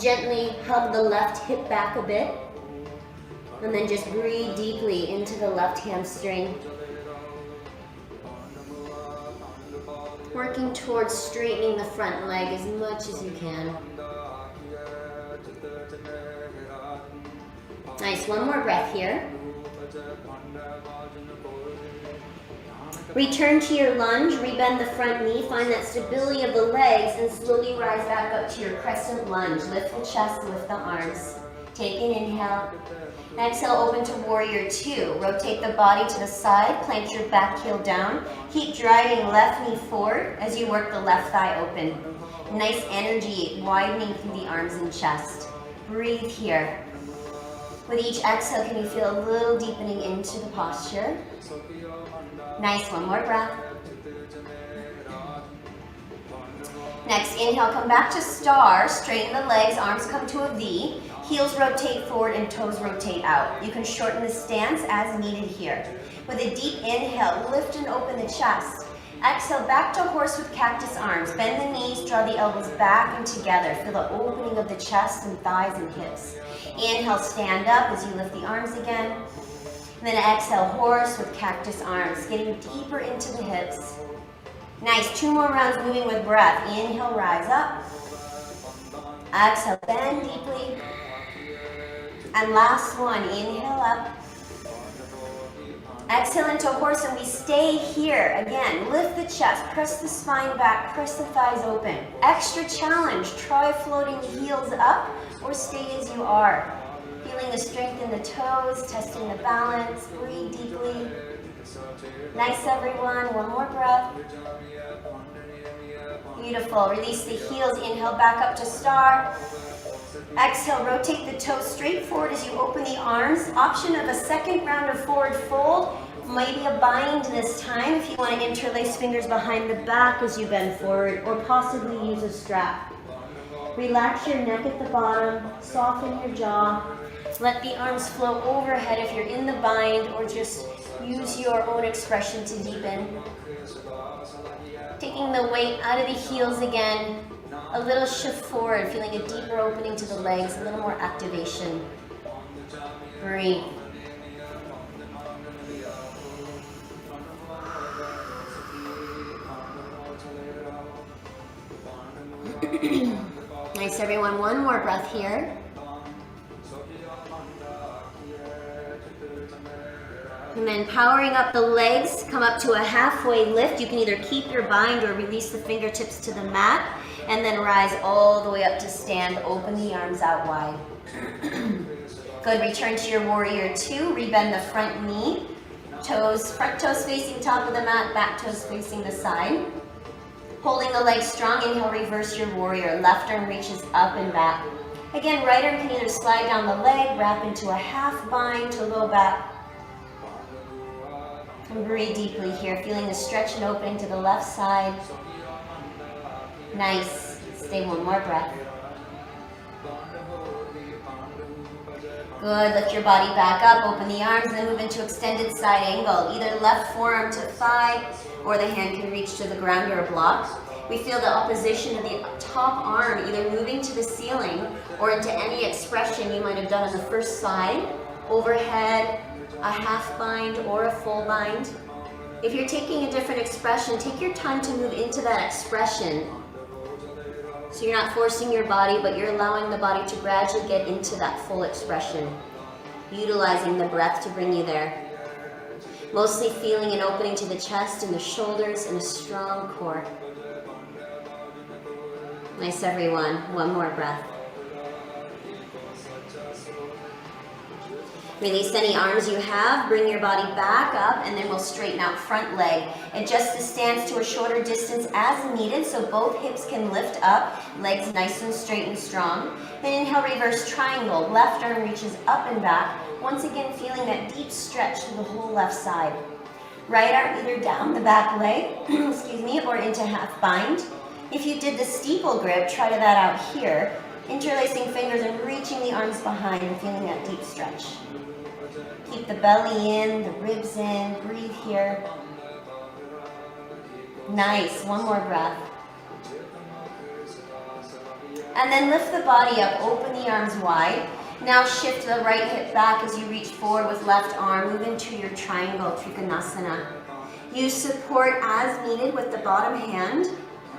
[SPEAKER 1] Gently hug the left hip back a bit. And then just breathe deeply into the left hamstring. Working towards straightening the front leg as much as you can. Nice, one more breath here. Return to your lunge, rebend the front knee, find that stability of the legs, and slowly rise back up to your crescent lunge. Lift the chest, lift the arms. Take an inhale. Exhale, open to warrior two. Rotate the body to the side, plant your back heel down. Keep driving left knee forward as you work the left thigh open. Nice energy widening through the arms and chest. Breathe here. With each exhale, can you feel a little deepening into the posture? Nice, one more breath. Next, inhale, come back to star, straighten the legs, arms come to a V, heels rotate forward and toes rotate out. You can shorten the stance as needed here. With a deep inhale, lift and open the chest. Exhale, back to horse with cactus arms. Bend the knees, draw the elbows back and together. Feel the opening of the chest and thighs and hips. Inhale, stand up as you lift the arms again. And then exhale, horse with cactus arms, getting deeper into the hips. Nice, 2 more rounds moving with breath. Inhale, rise up. Exhale, bend deeply. And last one, inhale up. Exhale into horse and we stay here. Again, lift the chest, press the spine back, press the thighs open. Extra challenge, try floating the heels up or stay as you are. Feeling the strength in the toes, testing the balance, breathe deeply. Nice everyone, one more breath. Beautiful, release the heels, inhale back up to star. Exhale, rotate the toes straight forward as you open the arms. Option of a second round of forward fold, maybe a bind this time if you want to interlace fingers behind the back as you bend forward, or possibly use a strap. Relax your neck at the bottom, soften your jaw. Let the arms flow overhead if you're in the bind, or just use your own expression to deepen. Taking the weight out of the heels again. A little shift forward, feeling a deeper opening to the legs, a little more activation. Breathe. Nice everyone, one more breath here. And then powering up the legs, come up to a halfway lift. You can either keep your bind or release the fingertips to the mat. And then rise all the way up to stand. Open the arms out wide. Good, return to your warrior two. Rebend the front knee. Toes, front toes facing top of the mat, back toes facing the side. Holding the legs strong, inhale, reverse your warrior. Left arm reaches up and back. Again, right arm can either slide down the leg, wrap into a half bind to low back. And breathe deeply here, feeling the stretch and opening to the left side. Nice. Stay one more breath. Good. Lift your body back up, open the arms, and then move into extended side angle. Either left forearm to thigh, or the hand can reach to the ground or a block. We feel the opposition of the top arm either moving to the ceiling or into any expression you might have done on the first side, overhead, a half bind, or a full bind. If you're taking a different expression, take your time to move into that expression. So you're not forcing your body, but you're allowing the body to gradually get into that full expression, utilizing the breath to bring you there. Mostly feeling an opening to the chest and the shoulders and a strong core. Nice everyone, one more breath. Release any arms you have, bring your body back up, and then we'll straighten out front leg. Adjust the stance to a shorter distance as needed so both hips can lift up, legs nice and straight and strong. Then inhale, reverse triangle. Left arm reaches up and back. Once again, feeling that deep stretch through the whole left side. Right arm either down the back leg, excuse me, or into half bind. If you did the steeple grip, try that out here. Interlacing fingers and reaching the arms behind and feeling that deep stretch. Keep the belly in, the ribs in, breathe here. Nice, one more breath. And then lift the body up, open the arms wide. Now shift the right hip back as you reach forward with left arm. Move into your triangle, Trikonasana. Use support as needed with the bottom hand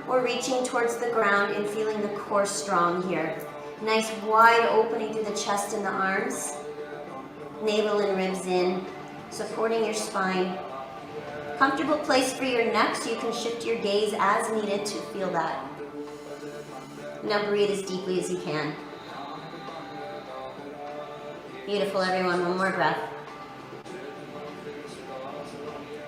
[SPEAKER 1] or reaching towards the ground and feeling the core strong here. Nice wide opening through the chest and the arms. Navel and ribs in, supporting your spine. Comfortable place for your neck so you can shift your gaze as needed to feel that. Now breathe as deeply as you can. Beautiful, everyone. One more breath.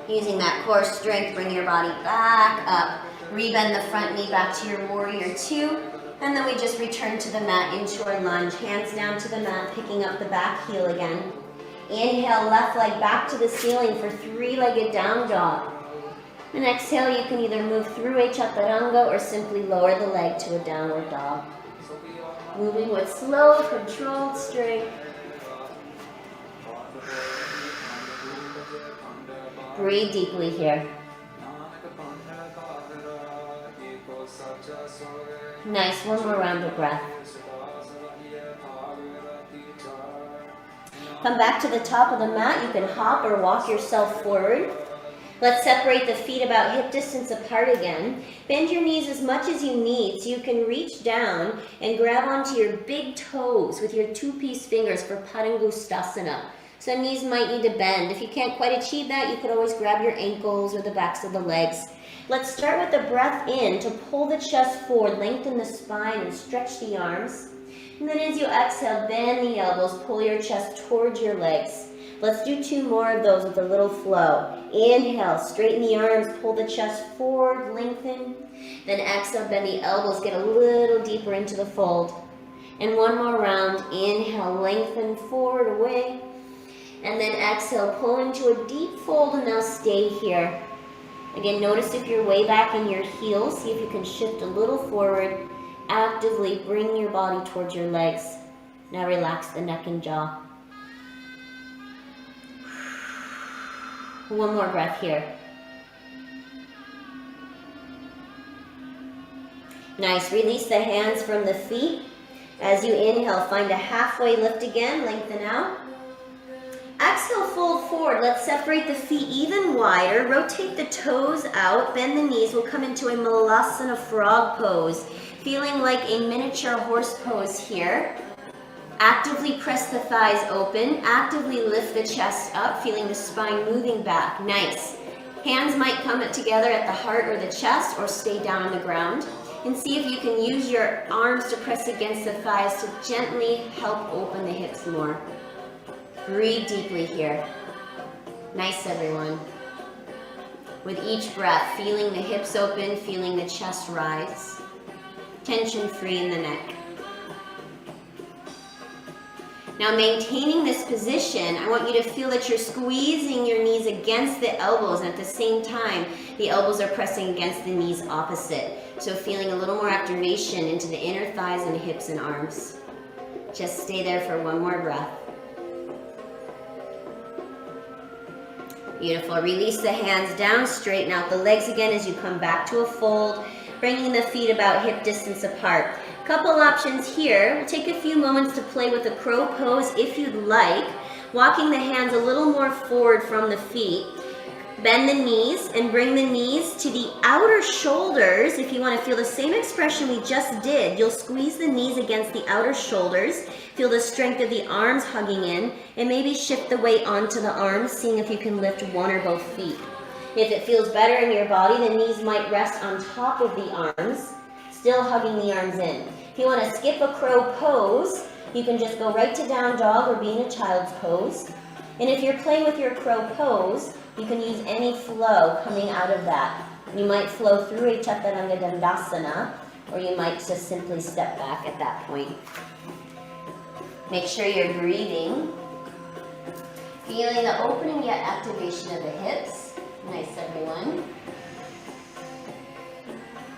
[SPEAKER 1] Using that core strength, bring your body back up. Rebend the front knee back to your warrior two. And then we just return to the mat into our lunge. Hands down to the mat, picking up the back heel again. Inhale, left leg back to the ceiling for three-legged down dog. And exhale, you can either move through a chaturanga or simply lower the leg to a downward dog. Moving with slow, controlled strength. Breathe deeply here. Nice, one more round of breath. Come back to the top of the mat. You can hop or walk yourself forward. Let's separate the feet about hip distance apart again. Bend your knees as much as you need so you can reach down and grab onto your big toes with your two-piece fingers for Padangusthasana. So knees might need to bend. If you can't quite achieve that, you could always grab your ankles or the backs of the legs. Let's start with the breath in to pull the chest forward, lengthen the spine and stretch the arms. And then as you exhale, bend the elbows, pull your chest towards your legs. Let's do two more of those with a little flow. Inhale, straighten the arms, pull the chest forward, lengthen. Then exhale, bend the elbows, get a little deeper into the fold. And one more round. Inhale, lengthen forward, away. And then exhale, pull into a deep fold and now stay here. Again, notice if you're way back in your heels, see if you can shift a little forward. Actively bring your body towards your legs. Now relax the neck and jaw. One more breath here. Nice, release the hands from the feet. As you inhale, find a halfway lift again, lengthen out. Exhale, fold forward. Let's separate the feet even wider. Rotate the toes out. Bend the knees. We'll come into a Malasana frog pose. Feeling like a miniature horse pose here. Actively press the thighs open. Actively lift the chest up, feeling the spine moving back. Nice. Hands might come together at the heart or the chest or stay down on the ground. And see if you can use your arms to press against the thighs to gently help open the hips more. Breathe deeply here. Nice, everyone. With each breath, feeling the hips open, feeling the chest rise. Tension free in the neck. Now, maintaining this position, I want you to feel that you're squeezing your knees against the elbows, and at the same time, the elbows are pressing against the knees opposite. So feeling a little more activation into the inner thighs and hips and arms. Just stay there for one more breath. Beautiful. Release the hands down, straighten out the legs again as you come back to a fold, bringing the feet about hip distance apart. Couple options here. We'll take a few moments to play with the crow pose if you'd like. Walking the hands a little more forward from the feet. Bend the knees and bring the knees to the outer shoulders. If you want to feel the same expression we just did, you'll squeeze the knees against the outer shoulders. Feel the strength of the arms hugging in, and maybe shift the weight onto the arms, seeing if you can lift one or both feet. If it feels better in your body, the knees might rest on top of the arms, still hugging the arms in. If you want to skip a crow pose, you can just go right to down dog or be in a child's pose. And if you're playing with your crow pose, you can use any flow coming out of that. You might flow through a Chaturanga Dandasana, or you might just simply step back at that point. Make sure you're breathing. Feeling the opening yet activation of the hips. Nice, everyone.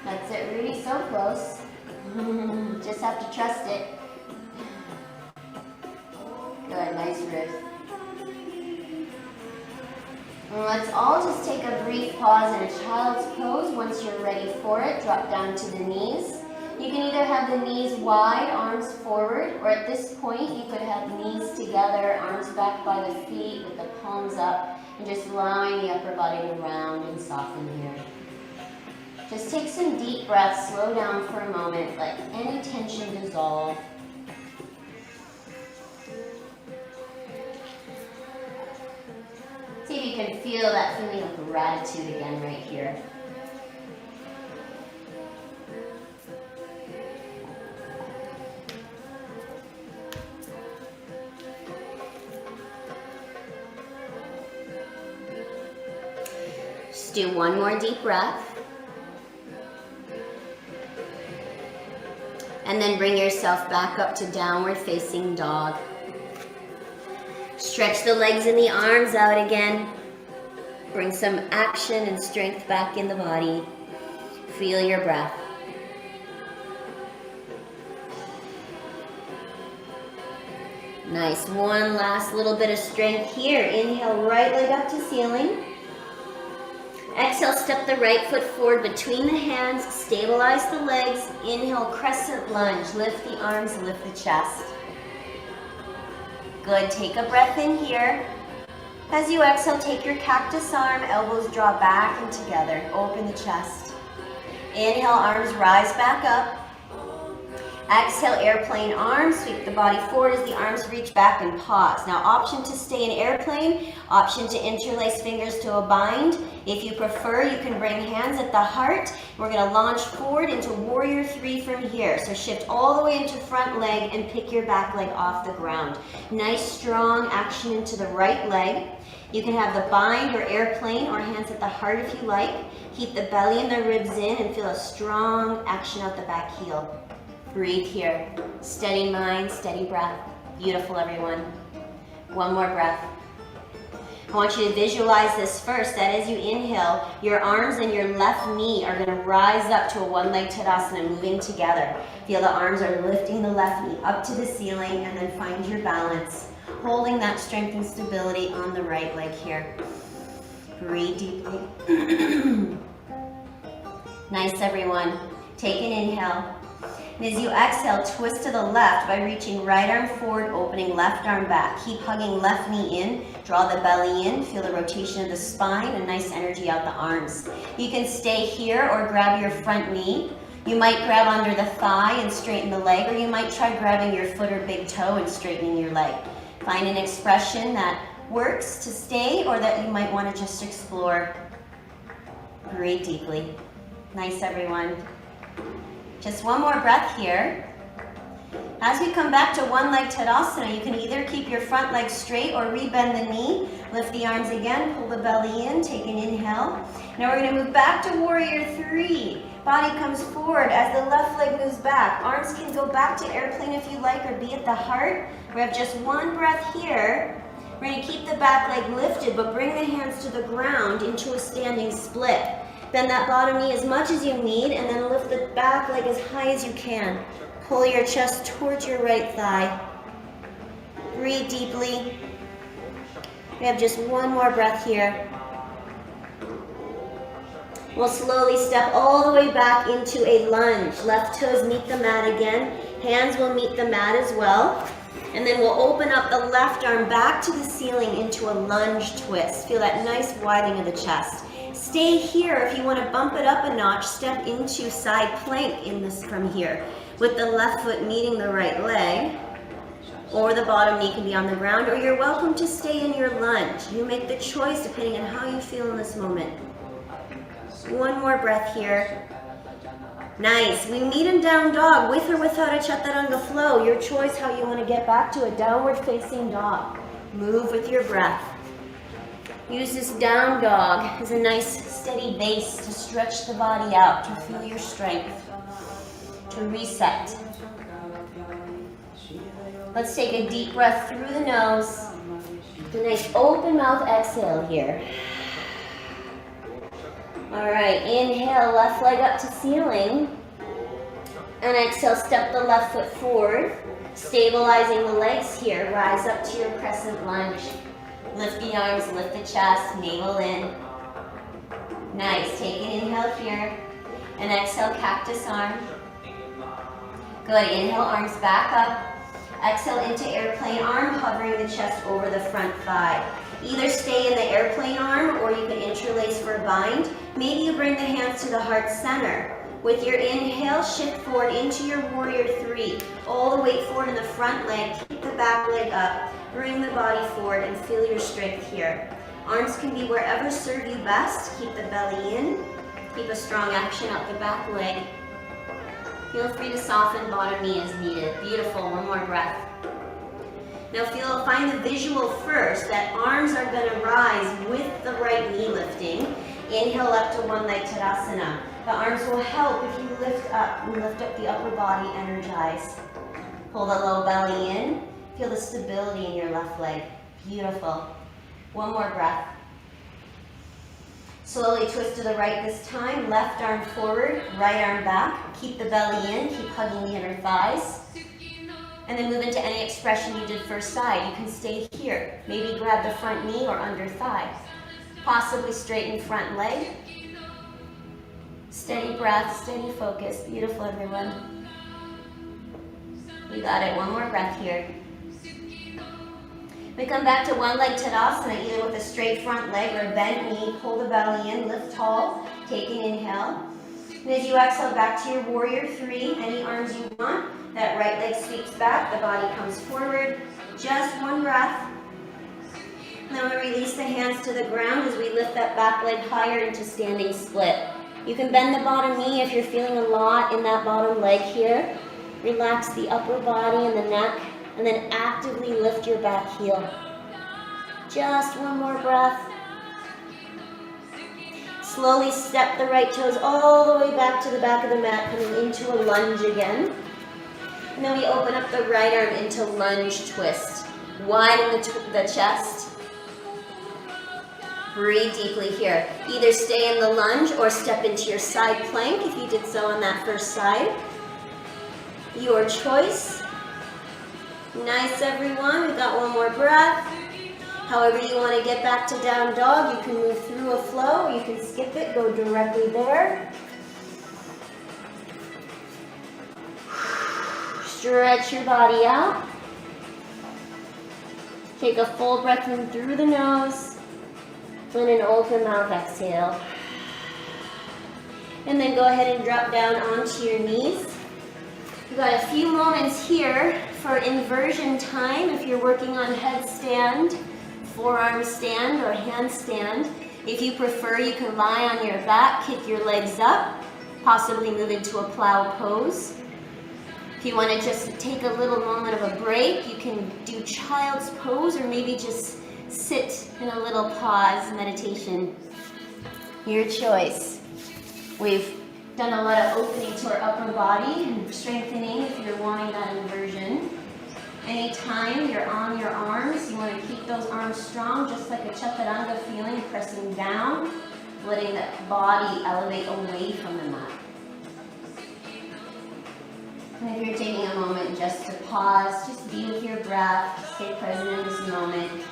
[SPEAKER 1] That's it, Rudy, so close. Just have to trust it. Good, nice Ruth. And let's all just take a brief pause in a child's pose. Once you're ready for it, drop down to the knees. You can either have the knees wide, arms forward, or at this point you could have knees together, arms back by the feet with the palms up, and just allowing the upper body to round and soften here. Just take some deep breaths, slow down for a moment, let any tension dissolve. See if you can feel that feeling of gratitude again right here. do one more deep breath. And then bring yourself back up to downward facing dog. Stretch the legs and the arms out again. Bring some action and strength back in the body. Feel your breath. Nice. One last little bit of strength here. Inhale, right leg up to ceiling. Exhale, step the right foot forward between the hands. Stabilize the legs. Inhale, crescent lunge. Lift the arms, lift the chest. Good. Take a breath in here. As you exhale, take your cactus arm. Elbows draw back and together. Open the chest. Inhale, arms rise back up. Exhale, airplane arms, sweep the body forward as the arms reach back and pause. Now, option to stay in airplane, option to interlace fingers to a bind. If you prefer, you can bring hands at the heart. We're gonna launch forward into warrior three from here. So shift all the way into front leg and pick your back leg off the ground. Nice, strong action into the right leg. You can have the bind or airplane or hands at the heart if you like. Keep the belly and the ribs in and feel a strong action out the back heel. Breathe here. Steady mind, steady breath. Beautiful, everyone. One more breath. I want you to visualize this first, that as you inhale, your arms and your left knee are going to rise up to a one-leg Tadasana, moving together. Feel the arms are lifting the left knee up to the ceiling, and then find your balance, holding that strength and stability on the right leg here. Breathe deeply. Nice, everyone. Take an inhale. And as you exhale, twist to the left by reaching right arm forward, opening left arm back. Keep hugging left knee in, draw the belly in, feel the rotation of the spine, and nice energy out the arms. You can stay here or grab your front knee. You might grab under the thigh and straighten the leg, or you might try grabbing your foot or big toe and straightening your leg. Find an expression that works to stay or that you might want to just explore. Breathe deeply. Nice, everyone. Just one more breath here. As we come back to one-leg Tadasana, you can either keep your front leg straight or rebend the knee. Lift the arms again, pull the belly in, take an inhale. Now we're going to move back to warrior three. Body comes forward as the left leg moves back. Arms can go back to airplane if you like, or be at the heart. We have just one breath here. We're going to keep the back leg lifted, but bring the hands to the ground into a standing split. Bend that bottom knee as much as you need, and then lift the back leg as high as you can. Pull your chest towards your right thigh. Breathe deeply. We have just one more breath here. We'll slowly step all the way back into a lunge. Left toes meet the mat again. Hands will meet the mat as well. And then we'll open up the left arm back to the ceiling into a lunge twist. Feel that nice widening of the chest. Stay here. If you want to bump it up a notch, step into side plank in this from here, with the left foot meeting the right leg, or the bottom knee can be on the ground, or you're welcome to stay in your lunge. You make the choice depending on how you feel in this moment. One more breath here. Nice. We meet in down dog, with or without a Chaturanga flow. Your choice how you want to get back to a downward facing dog. Move with your breath. Use this down dog as a nice steady base to stretch the body out, to feel your strength, to reset. Let's take a deep breath through the nose. A nice open mouth exhale here. All right, inhale, left leg up to ceiling. And exhale, step the left foot forward, stabilizing the legs here. Rise up to your crescent lunge. Lift the arms, lift the chest, navel in. Nice. Take an inhale here. And exhale, cactus arm. Good. Inhale, arms back up. Exhale into airplane arm, hovering the chest over the front thigh. Either stay in the airplane arm or you can interlace for a bind. Maybe you bring the hands to the heart center. With your inhale, shift forward into your warrior three. All the weight forward in the front leg. Keep the back leg up. Bring the body forward and feel your strength here. Arms can be wherever serve you best. Keep the belly in. Keep a strong action out the back leg. Feel free to soften bottom knee as needed. Beautiful. One more breath. Now find the visual first that arms are going to rise with the right knee lifting. Inhale up to one leg Tadasana. The arms will help if you lift up and lift up the upper body, energize. Pull the low belly in. Feel the stability in your left leg. Beautiful. One more breath. Slowly twist to the right this time. Left arm forward, right arm back. Keep the belly in, keep hugging the inner thighs. And then move into any expression you did first side. You can stay here. Maybe grab the front knee or under thigh. Possibly straighten front leg. Steady breath, steady focus. Beautiful, everyone. You got it. One more breath here. We come back to one leg Tadasana, either with a straight front leg or a bent knee. Pull the belly in, lift tall, take an inhale. And as you exhale back to your warrior three, any arms you want. That right leg sweeps back, the body comes forward. Just one breath. And then we release the hands to the ground as we lift that back leg higher into standing split. You can bend the bottom knee if you're feeling a lot in that bottom leg here. Relax the upper body and the neck, and then actively lift your back heel. Just one more breath. Slowly step the right toes all the way back to the back of the mat, coming into a lunge again. And then we open up the right arm into lunge twist. Widen the chest. Breathe deeply here. Either stay in the lunge or step into your side plank if you did so on that first side. Your choice. Nice, everyone. We've got one more breath. However you want to get back to down dog, you can move through a flow, or you can skip it, go directly there. Stretch your body out. Take a full breath in through the nose. And an open mouth exhale. And then go ahead and drop down onto your knees. We've got a few moments here for inversion time if you're working on headstand, forearm stand, or handstand. If you prefer, you can lie on your back, kick your legs up, possibly move into a plow pose. If you want to just take a little moment of a break, you can do child's pose or maybe just sit in a little pause meditation. Your choice. We've done a lot of opening to our upper body and strengthening if you're wanting that inversion. Anytime you're on your arms, you want to keep those arms strong, just like a chaturanga feeling, pressing down, letting the body elevate away from the mat. And if you're taking a moment just to pause, just be with your breath, stay present in this moment.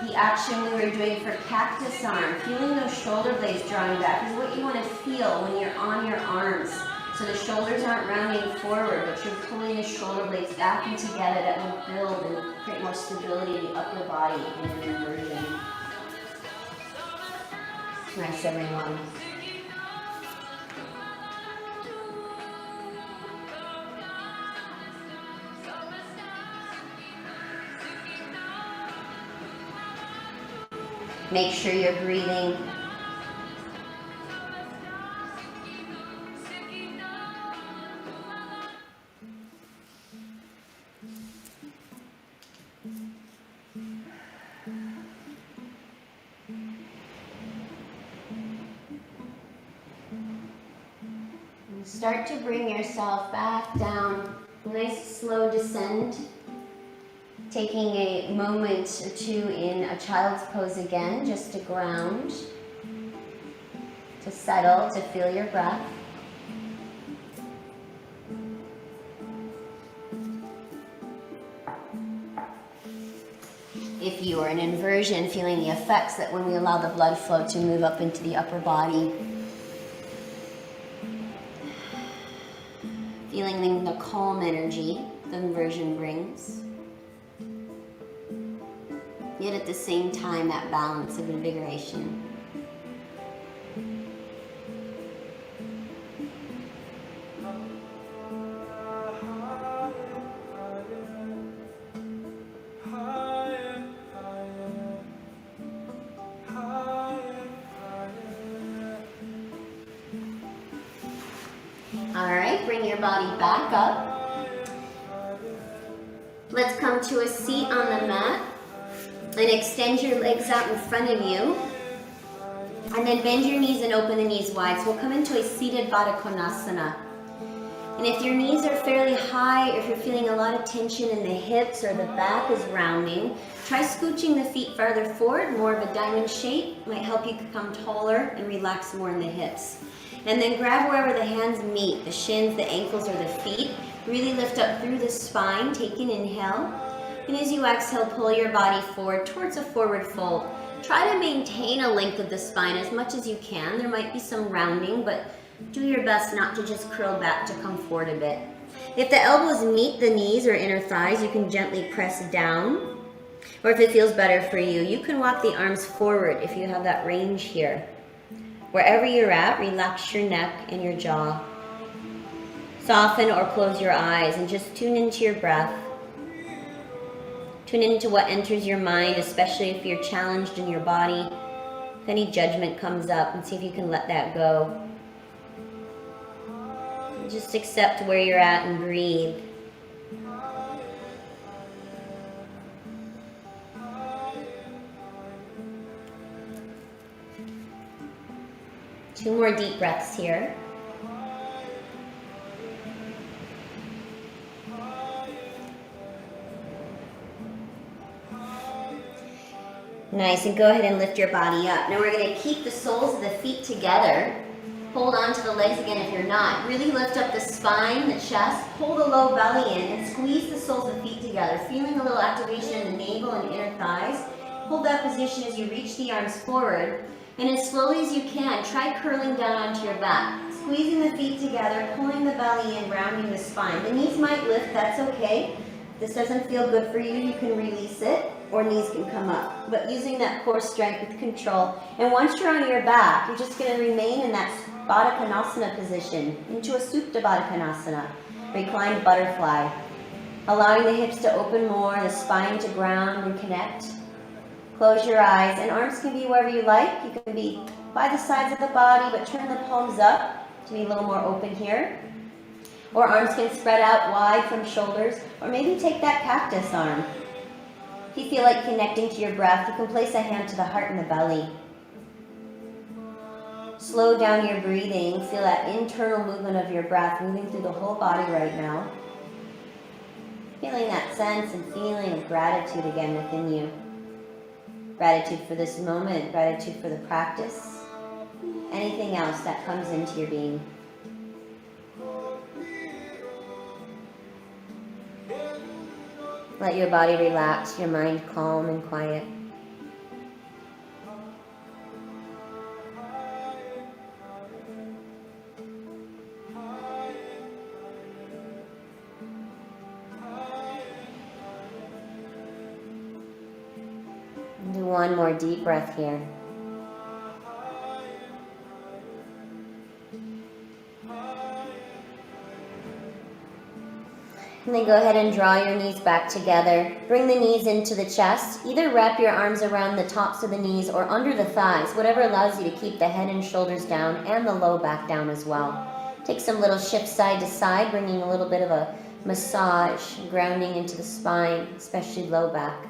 [SPEAKER 1] The action we were doing for cactus arm, feeling those shoulder blades drawing back is what you want to feel when you're on your arms. So the shoulders aren't rounding forward, but you're pulling the shoulder blades back and together. That will build and create more stability in the upper body in an inversion. Nice, everyone. Make sure you're breathing. And start to bring yourself back down. Nice slow descend. Taking a moment or two in a child's pose again, just to ground, to settle, to feel your breath. If you are in inversion, feeling the effects that when we allow the blood flow to move up into the upper body. Feeling the calm energy the inversion brings. Yet at the same time, that balance of invigoration. All right, bring your body back up. Let's come to a seat on the mat and extend your legs out in front of you. And then bend your knees and open the knees wide. So we'll come into a seated Baddha Konasana. And if your knees are fairly high, or if you're feeling a lot of tension in the hips or the back is rounding, try scooching the feet farther forward, more of a diamond shape. Might help you become taller and relax more in the hips. And then grab wherever the hands meet, the shins, the ankles, or the feet. Really lift up through the spine, take an inhale. And as you exhale, pull your body forward towards a forward fold. Try to maintain a length of the spine as much as you can. There might be some rounding, but do your best not to just curl back, to come forward a bit. If the elbows meet the knees or inner thighs, you can gently press down. Or if it feels better for you, you can walk the arms forward if you have that range here. Wherever you're at, relax your neck and your jaw. Soften or close your eyes and just tune into your breath. Tune into what enters your mind, especially if you're challenged in your body. If any judgment comes up, and see if you can let that go. Just accept where you're at and breathe. Two more deep breaths here. Nice, and go ahead and lift your body up. Now we're going to keep the soles of the feet together. Hold on to the legs again if you're not. Really lift up the spine, the chest, pull the low belly in, and squeeze the soles of the feet together, feeling a little activation in the navel and inner thighs. Hold that position as you reach the arms forward, and as slowly as you can, try curling down onto your back. Squeezing the feet together, pulling the belly in, rounding the spine. The knees might lift, that's okay. If this doesn't feel good for you, you can release it, or knees can come up. But using that core strength with control. And once you're on your back, you're just going to remain in that Baddha Konasana position, into a Supta Baddha Konasana, reclined butterfly. Allowing the hips to open more, the spine to ground and connect. Close your eyes, and arms can be wherever you like. You can be by the sides of the body, but turn the palms up to be a little more open here. Or arms can spread out wide from shoulders, or maybe take that cactus arm. If you feel like connecting to your breath, you can place a hand to the heart and the belly. Slow down your breathing. Feel that internal movement of your breath moving through the whole body right now. Feeling that sense and feeling of gratitude again within you. Gratitude for this moment, gratitude for the practice, anything else that comes into your being. Let your body relax, your mind calm and quiet. Do one more deep breath here. And then go ahead and draw your knees back together. Bring the knees into the chest. Either wrap your arms around the tops of the knees or under the thighs, whatever allows you to keep the head and shoulders down and the low back down as well. Take some little shifts side to side, bringing a little bit of a massage, grounding into the spine, especially low back.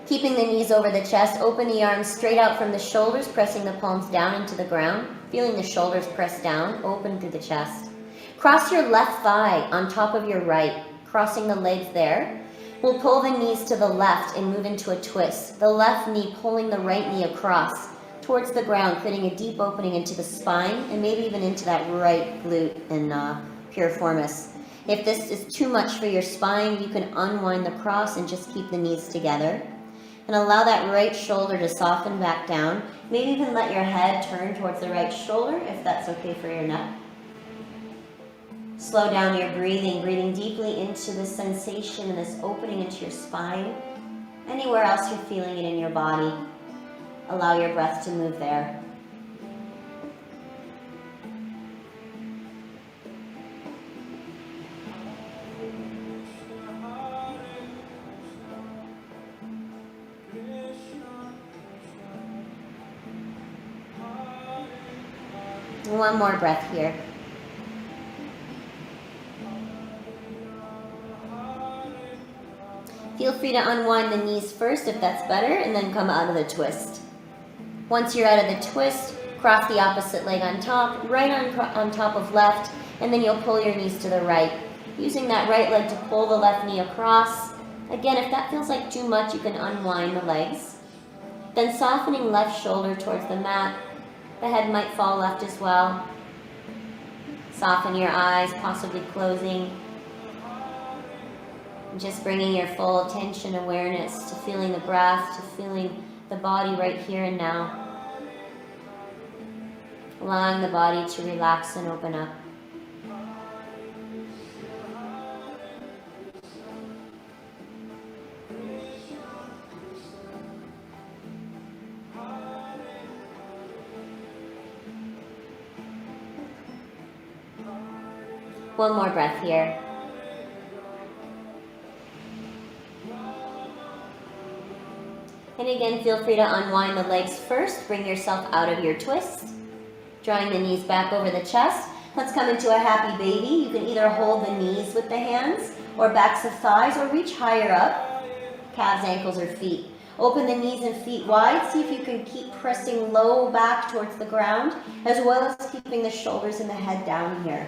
[SPEAKER 1] Keeping the knees over the chest, open the arms straight out from the shoulders, pressing the palms down into the ground. Feeling the shoulders press down, open through the chest. Cross your left thigh on top of your right, crossing the legs there. We'll pull the knees to the left and move into a twist. The left knee pulling the right knee across towards the ground, creating a deep opening into the spine and maybe even into that right glute and piriformis. If this is too much for your spine, you can unwind the cross and just keep the knees together. And allow that right shoulder to soften back down. Maybe even let your head turn towards the right shoulder if that's okay for your neck. Slow down your breathing, breathing deeply into this sensation and this opening into your spine. Anywhere else you're feeling it in your body, allow your breath to move there. One more breath here. Feel free to unwind the knees first if that's better, and then come out of the twist. Once you're out of the twist, cross the opposite leg on top, right on top of left, and then you'll pull your knees to the right. Using that right leg to pull the left knee across. Again, if that feels like too much, you can unwind the legs. Then softening left shoulder towards the mat. The head might fall left as well. Soften your eyes, possibly closing. And just bringing your full attention, awareness to feeling the breath, to feeling the body right here and now. Allowing the body to relax and open up. One more breath here. And again, feel free to unwind the legs first. Bring yourself out of your twist. Drawing the knees back over the chest. Let's come into a happy baby. You can either hold the knees with the hands or backs of thighs, or reach higher up, calves, ankles, or feet. Open the knees and feet wide. See if you can keep pressing low back towards the ground, as well as keeping the shoulders and the head down here.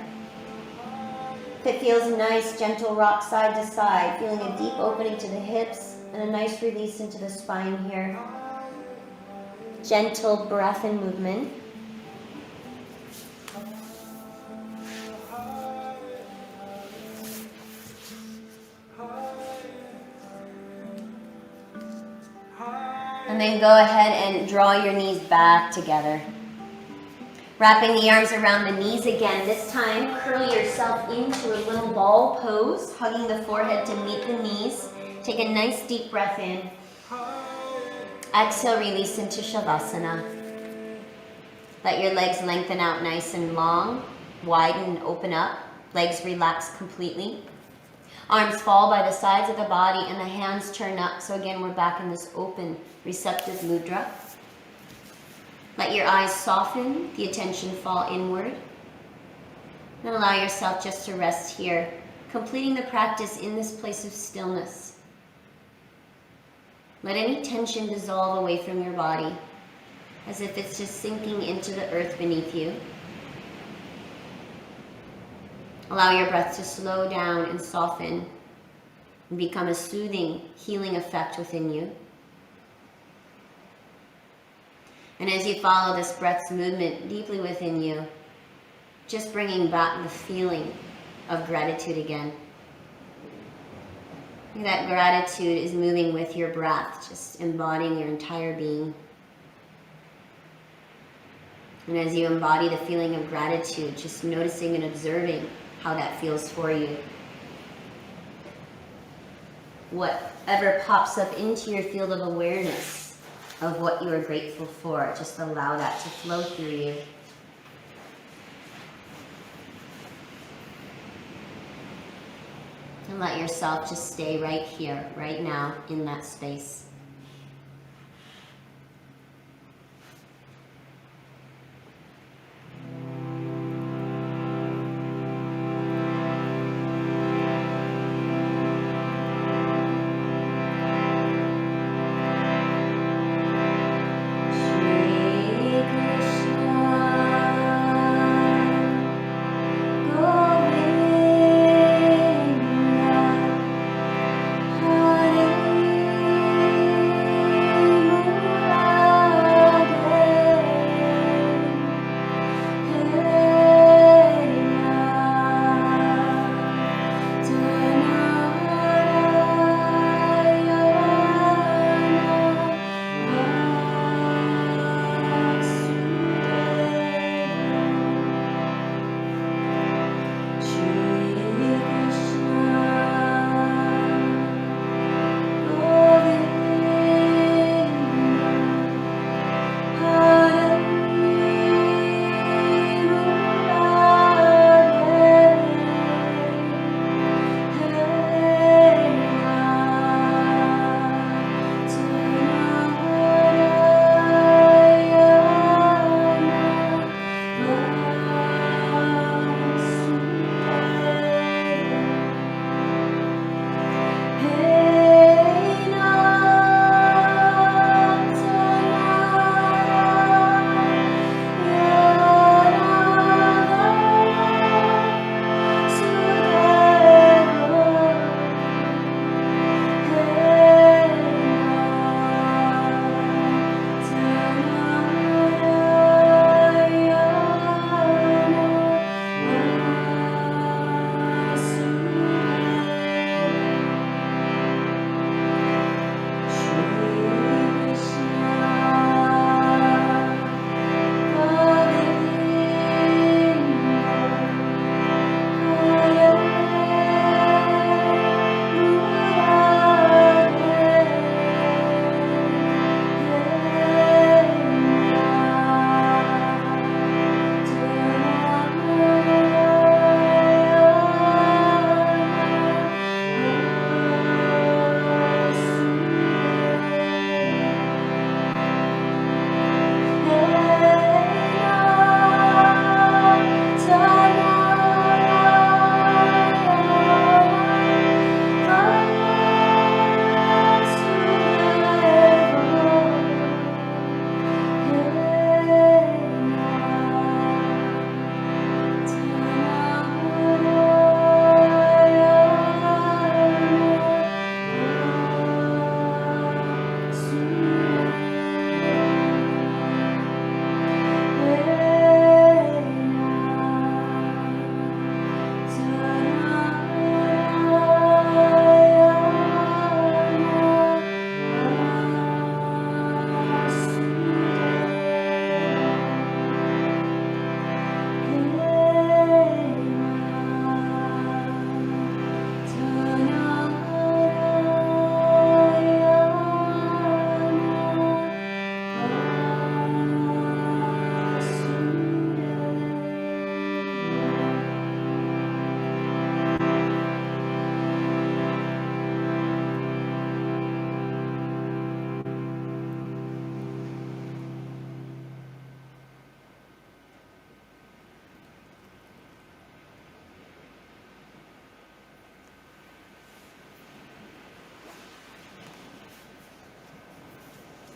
[SPEAKER 1] If it feels nice, gentle rock side to side, feeling a deep opening to the hips and a nice release into the spine here. Gentle breath and movement. And then go ahead and draw your knees back together. Wrapping the arms around the knees again. This time, curl yourself into a little ball pose, hugging the forehead to meet the knees. Take a nice deep breath in. Exhale, release into Shavasana. Let your legs lengthen out nice and long, widen and open up. Legs relax completely. Arms fall by the sides of the body and the hands turn up. So again, we're back in this open, receptive mudra. Let your eyes soften, the attention fall inward. And allow yourself just to rest here, completing the practice in this place of stillness. Let any tension dissolve away from your body, as if it's just sinking into the earth beneath you. Allow your breath to slow down and soften and become a soothing, healing effect within you. And as you follow this breath's movement deeply within you, just bringing back the feeling of gratitude again. That gratitude is moving with your breath, just embodying your entire being. And as you embody the feeling of gratitude, just noticing and observing how that feels for you. Whatever pops up into your field of awareness of what you are grateful for, just allow that to flow through you. And let yourself just stay right here, right now, in that space.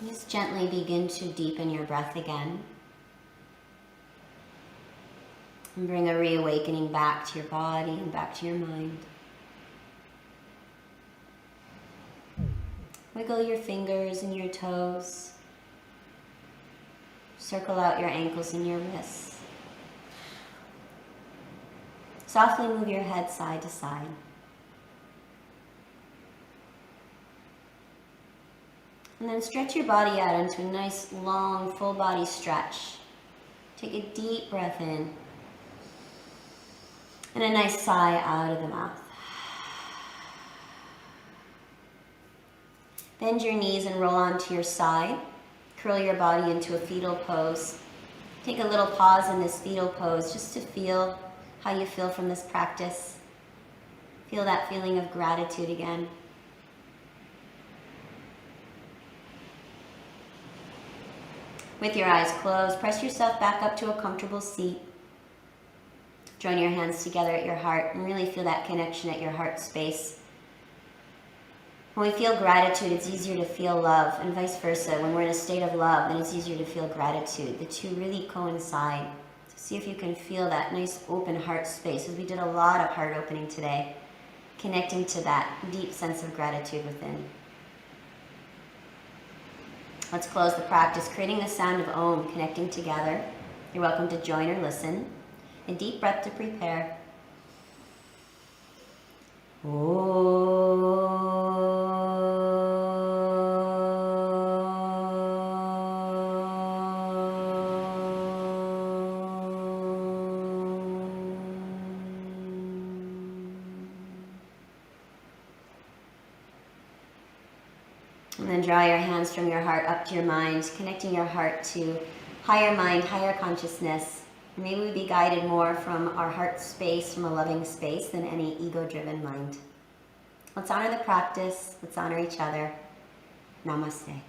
[SPEAKER 1] Just gently begin to deepen your breath again. And bring a reawakening back to your body and back to your mind. Wiggle your fingers and your toes. Circle out your ankles and your wrists. Softly move your head side to side. And then stretch your body out into a nice, long, full body stretch. Take a deep breath in. And a nice sigh out of the mouth. Bend your knees and roll onto your side. Curl your body into a fetal pose. Take a little pause in this fetal pose just to feel how you feel from this practice. Feel that feeling of gratitude again. With your eyes closed, press yourself back up to a comfortable seat. Join your hands together at your heart and really feel that connection at your heart space. When we feel gratitude, it's easier to feel love, and vice versa. When we're in a state of love, then it's easier to feel gratitude. The two really coincide. So see if you can feel that nice open heart space, as we did a lot of heart opening today, connecting to that deep sense of gratitude within. Let's close the practice, creating the sound of Om, connecting together. You're welcome to join or listen. A deep breath to prepare. And then draw your hands from your heart up to your mind, connecting your heart to higher mind, higher consciousness. May we be guided more from our heart space, from a loving space, than any ego-driven mind. Let's honor the practice. Let's honor each other. Namaste.